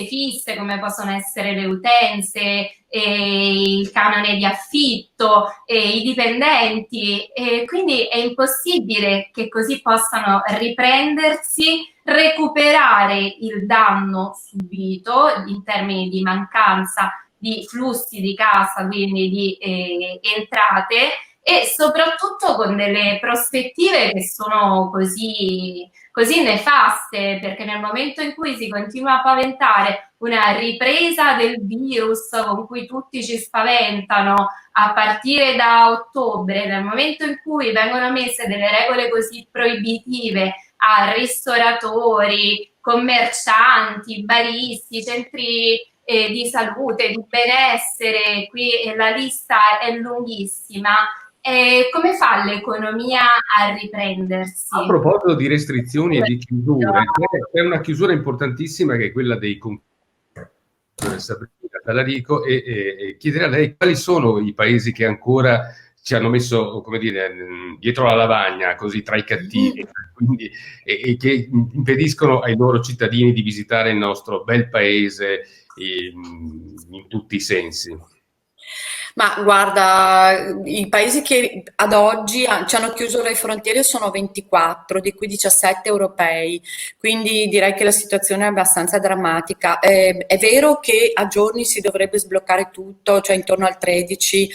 fisse, come possono essere le utenze, il canone di affitto, i dipendenti, e quindi è impossibile che così possano riprendersi, recuperare il danno subito in termini di mancanza di flussi di cassa, quindi di così nefaste, perché nel momento in cui si continua a paventare una ripresa del virus con cui tutti ci spaventano a partire da ottobre, nel momento in cui vengono messe delle regole così proibitive a ristoratori, commercianti, baristi, centri di salute, di benessere, qui la lista è lunghissima. Come fa l'economia a riprendersi? A proposito di restrizioni e di chiusure, c'è una chiusura importantissima che è quella dei confini. Sabrina Talarico, e chiedere a lei quali sono i paesi che ancora ci hanno messo, come dire, dietro la lavagna, così tra i cattivi, quindi, e che impediscono ai loro cittadini di visitare il nostro bel paese in tutti i sensi. Ma guarda, i paesi che ad oggi ci hanno chiuso le frontiere sono 24, di cui 17 europei, quindi direi che la situazione è abbastanza drammatica. È vero che a giorni si dovrebbe sbloccare tutto, cioè intorno al 13,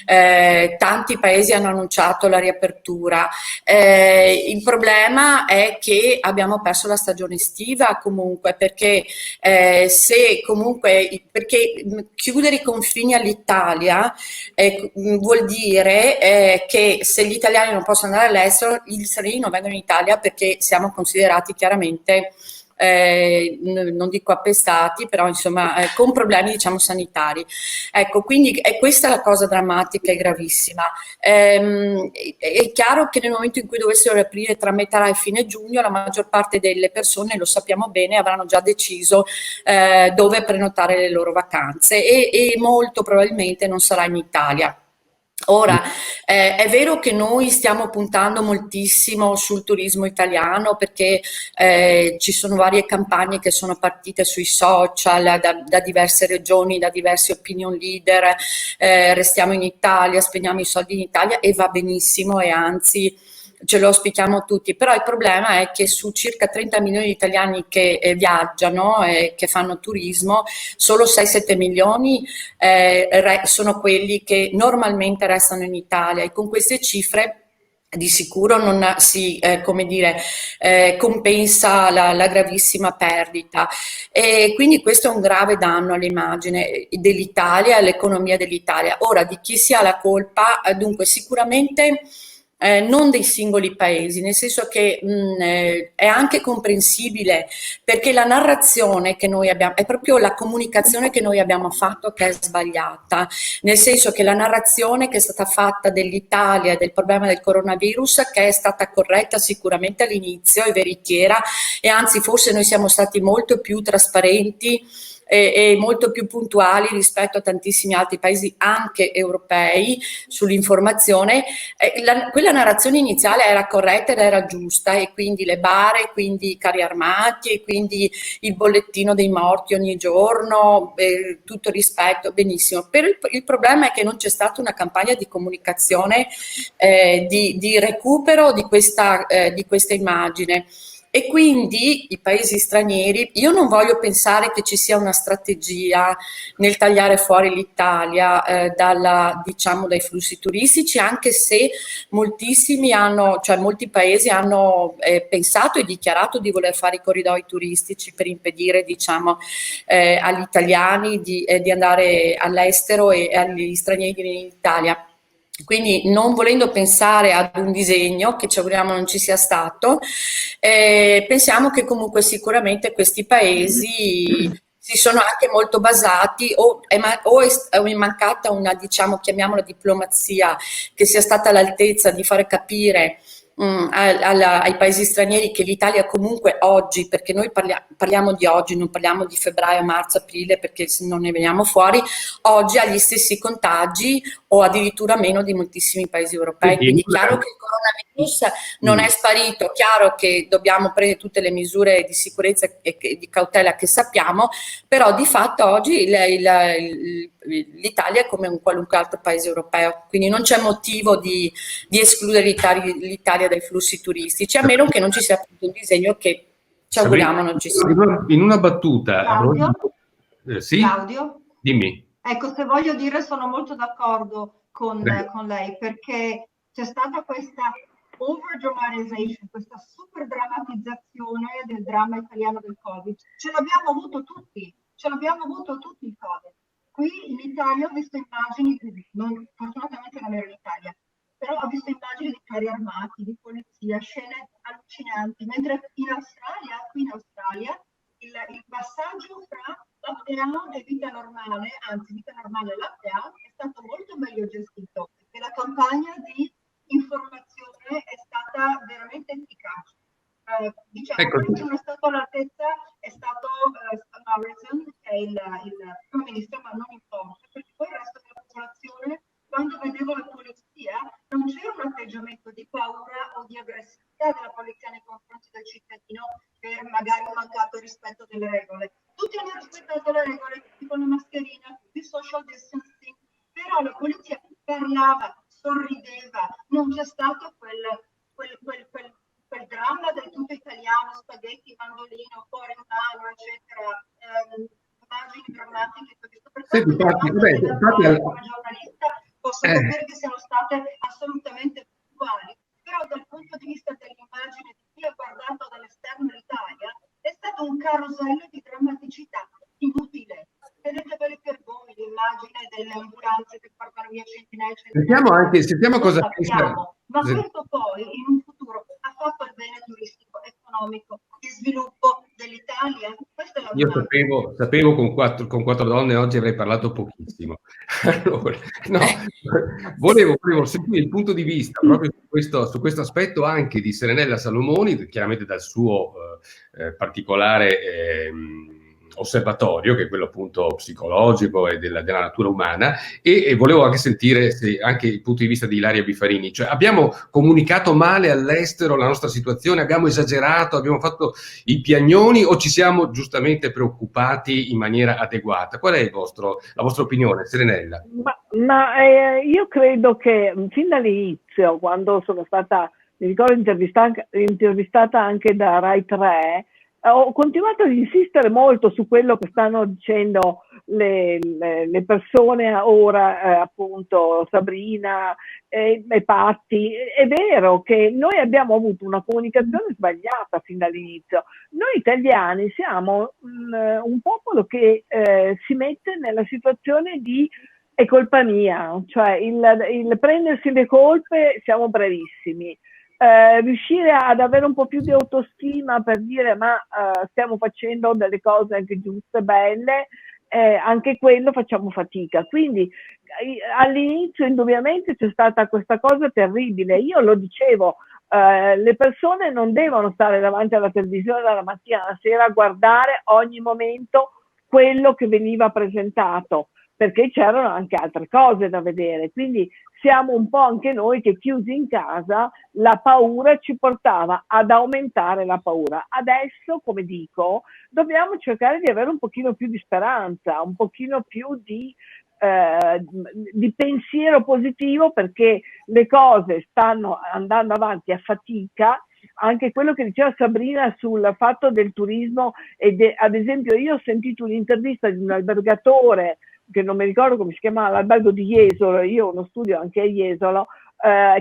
tanti paesi hanno annunciato la riapertura. Il problema è che abbiamo perso la stagione estiva comunque, perché perché chiudere i confini all'Italia vuol dire che se gli italiani non possono andare all'estero, gli stranieri non vengono in Italia perché siamo considerati chiaramente, non dico appestati, però insomma con problemi diciamo sanitari. Ecco, quindi è questa la cosa drammatica e gravissima. È chiaro che nel momento in cui dovessero riaprire tra metà e fine giugno, la maggior parte delle persone, lo sappiamo bene, avranno già deciso dove prenotare le loro vacanze e molto probabilmente non sarà in Italia. Ora, è vero che noi stiamo puntando moltissimo sul turismo italiano perché ci sono varie campagne che sono partite sui social da diverse regioni, da diversi opinion leader, restiamo in Italia, spendiamo i soldi in Italia e va benissimo e anzi ce lo auspichiamo tutti, però il problema è che su circa 30 milioni di italiani che viaggiano e che fanno turismo, solo 6-7 milioni sono quelli che normalmente restano in Italia e con queste cifre di sicuro non si compensa la gravissima perdita e quindi questo è un grave danno all'immagine dell'Italia e all'economia dell'Italia. Ora, di chi sia la colpa? Dunque sicuramente non dei singoli paesi, nel senso che è anche comprensibile perché la narrazione che noi abbiamo, è proprio la comunicazione che noi abbiamo fatto che è sbagliata, nel senso che la narrazione che è stata fatta dell'Italia e del problema del coronavirus, che è stata corretta sicuramente all'inizio, è veritiera e anzi forse noi siamo stati molto più trasparenti e molto più puntuali rispetto a tantissimi altri paesi anche europei sull'informazione. Quella narrazione iniziale era corretta ed era giusta e quindi le bare, quindi i carri armati e quindi il bollettino dei morti ogni giorno, tutto rispetto, benissimo. Però il problema è che non c'è stata una campagna di comunicazione di recupero di questa immagine. E quindi i paesi stranieri, io non voglio pensare che ci sia una strategia nel tagliare fuori l'Italia dai flussi turistici, anche se molti paesi hanno pensato e dichiarato di voler fare i corridoi turistici per impedire agli italiani di andare all'estero e agli stranieri di venire in Italia. Quindi non volendo pensare ad un disegno che ci auguriamo non ci sia stato, pensiamo che comunque sicuramente questi paesi si sono anche molto basati o è mancata una, chiamiamola diplomazia, che sia stata all'altezza di fare capire ai paesi stranieri che l'Italia comunque oggi, perché noi parliamo di oggi, non parliamo di febbraio, marzo, aprile, perché se non ne veniamo fuori, oggi ha gli stessi contagi o addirittura meno di moltissimi paesi europei. Quindi è chiaro che il coronavirus non è sparito, chiaro che dobbiamo prendere tutte le misure di sicurezza e di cautela che sappiamo, però di fatto oggi l'Italia è come un qualunque altro paese europeo, quindi non c'è motivo di escludere l'Italia dai flussi turistici, a meno che non ci sia appunto un disegno che ci auguriamo non ci sia. In una battuta, Claudio? Sì? Claudio? Dimmi. Ecco, se voglio dire, sono molto d'accordo con lei, perché c'è stata questa overdramatization, questa super drammatizzazione del dramma italiano del Covid. Ce l'abbiamo avuto tutti il Covid. Qui in Italia ho visto immagini, fortunatamente non ero in Italia, però ho visto immagini di carri armati, di polizia, scene allucinanti, mentre qui in Australia, il passaggio fra lockdown e vita normale, anzi vita normale e lockdown, è stato molto meglio gestito, perché la campagna di informazione è stata veramente efficace. Diciamo, Ecco, quello che non è stato all'altezza è stato Morrison, che è il primo ministro, ma non importa, perché poi il resto della popolazione, quando vedevo la polizia, non c'era un atteggiamento di paura o di aggressività della polizia nei confronti del cittadino per magari un mancato rispetto delle regole. Tutti hanno rispettato le regole, tutti con la mascherina, tutti social distancing, però la polizia parlava, sorrideva, non c'è stato quel dramma del tutto italiano, spaghetti, mandolino, fuori mano, eccetera, immagini drammatiche. senti, infatti, Come giornalista posso capire che siano state assolutamente puntuali, però dal punto di vista dell'immagine di chi ha guardato dall'esterno l'Italia è stato un carosello di drammaticità inutile. Tenetevele per voi l'immagine delle ambulanze che portano via centinaia e centinaia. Sentiamo cosa pensa. Ma questo poi in un futuro ha fatto il bene turistico, economico, di sviluppo dell'Italia? Questa è la domanda. Io sapevo con quattro donne oggi avrei parlato pochissimo. Allora, no, volevo sentire il punto di vista proprio su questo aspetto anche di Serenella Salomoni, chiaramente dal suo particolare osservatorio, che è quello appunto psicologico e della natura umana, e volevo anche sentire anche il punto di vista di Ilaria Bifarini. Cioè, abbiamo comunicato male all'estero la nostra situazione, abbiamo esagerato, abbiamo fatto i piagnoni o ci siamo giustamente preoccupati in maniera adeguata? Qual è la vostra opinione, Serenella? Io credo che fin dall'inizio, quando sono stata, mi ricordo, intervistata anche da Rai 3, ho continuato ad insistere molto su quello che stanno dicendo le persone ora, appunto Sabrina e Patti. È vero che noi abbiamo avuto una comunicazione sbagliata fin dall'inizio. Noi italiani siamo un popolo che si mette nella situazione di è colpa mia, cioè il prendersi le colpe siamo bravissimi. Riuscire ad avere un po' più di autostima per dire ma stiamo facendo delle cose anche giuste, belle, anche quello facciamo fatica. Quindi all'inizio indubbiamente c'è stata questa cosa terribile. Io lo dicevo, le persone non devono stare davanti alla televisione dalla mattina alla sera a guardare ogni momento quello che veniva presentato, perché c'erano anche altre cose da vedere. Quindi siamo un po' anche noi che chiusi in casa, la paura ci portava ad aumentare la paura. Adesso, come dico, dobbiamo cercare di avere un pochino più di speranza, un pochino più di pensiero positivo, perché le cose stanno andando avanti a fatica. Anche quello che diceva Sabrina sul fatto del turismo, ad esempio io ho sentito un'intervista di un albergatore che non mi ricordo come si chiama, l'albergo di Jesolo, io ho uno studio anche a Jesolo,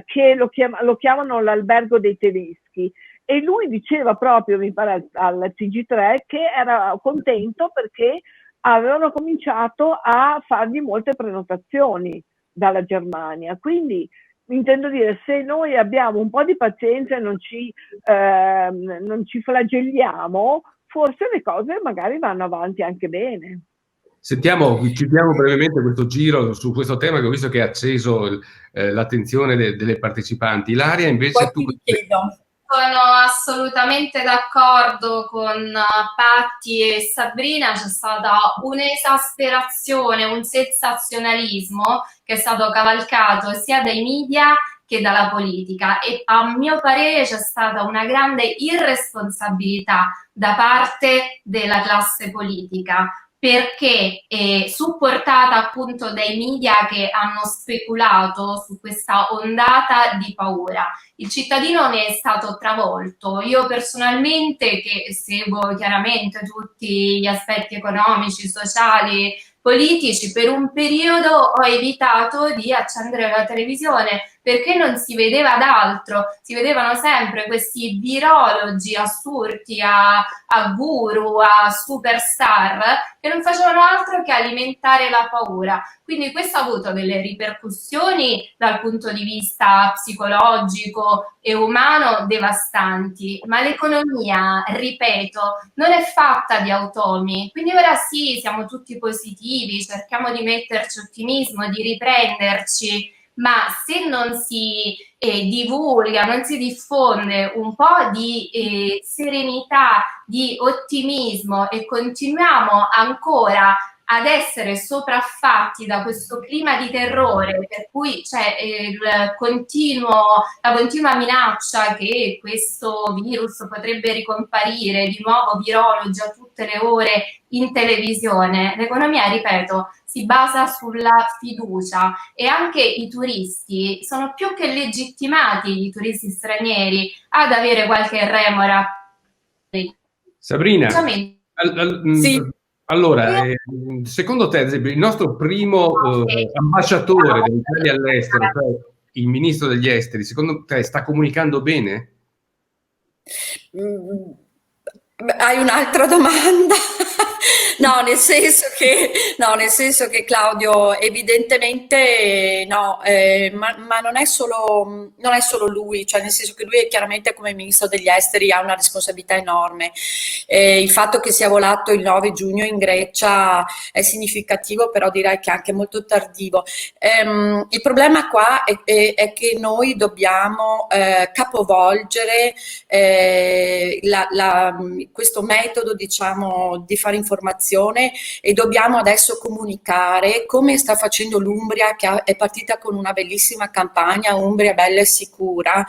che lo chiamano l'albergo dei tedeschi, e lui diceva proprio, mi pare al TG3, che era contento perché avevano cominciato a fargli molte prenotazioni dalla Germania. Quindi intendo dire, se noi abbiamo un po' di pazienza e non ci flagelliamo, forse le cose magari vanno avanti anche bene. Chiudiamo brevemente questo giro su questo tema, che ho visto che ha acceso l'attenzione delle partecipanti. Ilaria, invece tu... Sono assolutamente d'accordo con Patti e Sabrina. C'è stata un'esasperazione, un sensazionalismo che è stato cavalcato sia dai media che dalla politica, e a mio parere c'è stata una grande irresponsabilità da parte della classe politica, perché è supportata appunto dai media che hanno speculato su questa ondata di paura. Il cittadino ne è stato travolto. Io personalmente, che seguo chiaramente tutti gli aspetti economici, sociali, politici, per un periodo ho evitato di accendere la televisione perché non si vedeva d'altro, si vedevano sempre questi virologi assurti a guru, a superstar, che non facevano altro che alimentare la paura. Quindi questo ha avuto delle ripercussioni dal punto di vista psicologico e umano devastanti, ma l'economia, ripeto, non è fatta di automi, quindi ora sì, siamo tutti positivi, cerchiamo di metterci ottimismo, di riprenderci, ma se non si divulga, non si diffonde un po' di serenità, di ottimismo e continuiamo ancora ad essere sopraffatti da questo clima di terrore, per cui c'è la continua minaccia che questo virus potrebbe ricomparire, di nuovo virologi a tutte le ore in televisione. L'economia, ripeto, si basa sulla fiducia e anche i turisti sono più che legittimati, i turisti stranieri, ad avere qualche remora. Sabrina, Sì. allora, secondo te, ad esempio, il nostro primo ambasciatore dell'Italia all'estero, cioè il ministro degli esteri, secondo te sta comunicando bene? Hai un'altra domanda? No, nel senso che Claudio evidentemente no, ma non è solo lui, cioè nel senso che lui è chiaramente come ministro degli esteri ha una responsabilità enorme. Il fatto che sia volato il 9 giugno in Grecia è significativo, però direi che è anche molto tardivo. Il problema qua è che noi dobbiamo capovolgere questo metodo, diciamo, di fare informazione e dobbiamo adesso comunicare come sta facendo l'Umbria, che è partita con una bellissima campagna Umbria bella e sicura,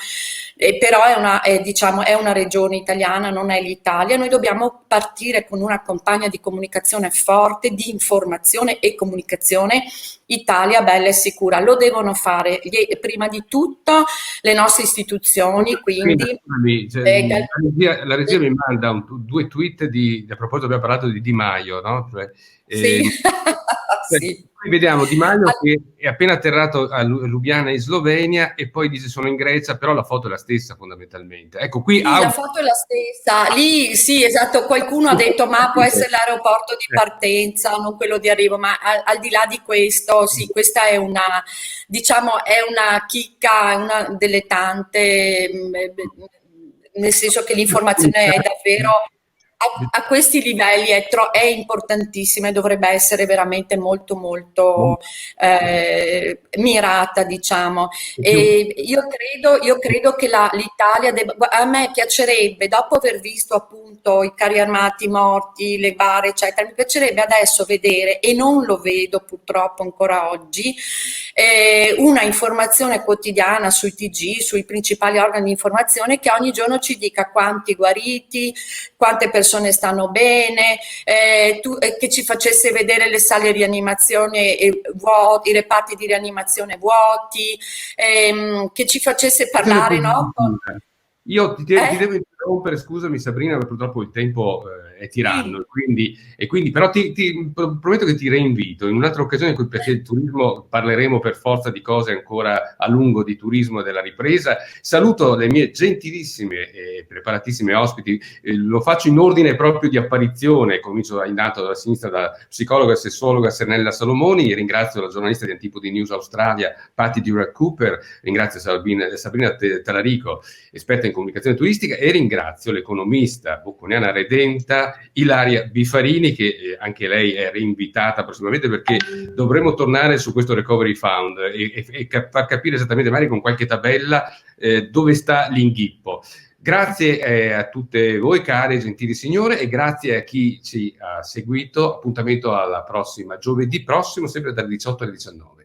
però è una regione italiana, non è l'Italia. Noi dobbiamo partire con una campagna di comunicazione forte, di informazione e comunicazione Italia bella e sicura. Lo devono fare prima di tutto le nostre istituzioni, quindi la regia mi manda due tweet a proposito, abbiamo parlato di Di Maio, no? Sì. Sì. Qui vediamo Di Maio che è appena atterrato a Lubiana in Slovenia e poi dice sono in Grecia, però la foto è la stessa fondamentalmente. Ecco, qui sì, la foto è la stessa. Lì sì, esatto, qualcuno ha detto ma può essere l'aeroporto di partenza, non quello di arrivo, ma al di là di questo, sì, questa è una, diciamo, è una chicca, una delle tante, nel senso che l'informazione è davvero a questi livelli è importantissima e dovrebbe essere veramente molto molto mirata, diciamo. E io credo che l'Italia a me piacerebbe, dopo aver visto appunto i carri armati morti, le bare eccetera, mi piacerebbe adesso vedere, e non lo vedo purtroppo ancora oggi, una informazione quotidiana sui TG, sui principali organi di informazione, che ogni giorno ci dica quanti guariti, quante persone stanno bene, che ci facesse vedere le sale di rianimazione vuoti, i reparti di rianimazione vuoti, che ci facesse parlare, no? Io ti devo interrompere, scusami Sabrina, perché purtroppo il tempo è tiranno, e quindi però ti prometto che ti reinvito in un'altra occasione, perché il turismo parleremo per forza di cose ancora a lungo, di turismo e della ripresa. Saluto le mie gentilissime e preparatissime ospiti, lo faccio in ordine proprio di apparizione, comincio in alto dalla sinistra, da psicologa e sessuologa Sernella Salomoni, ringrazio la giornalista di Antipodi News Australia Patti Durack-Cooper, ringrazio Sabrina Talarico, esperta in comunicazione turistica, e ringrazio l'economista bocconiana redenta Ilaria Bifarini, che anche lei è reinvitata prossimamente, perché dovremo tornare su questo Recovery Fund e far capire esattamente, magari con qualche tabella, dove sta l'inghippo. Grazie a tutte voi, care gentili signore, e grazie a chi ci ha seguito. Appuntamento alla prossima giovedì prossimo, sempre dalle 18 alle 19.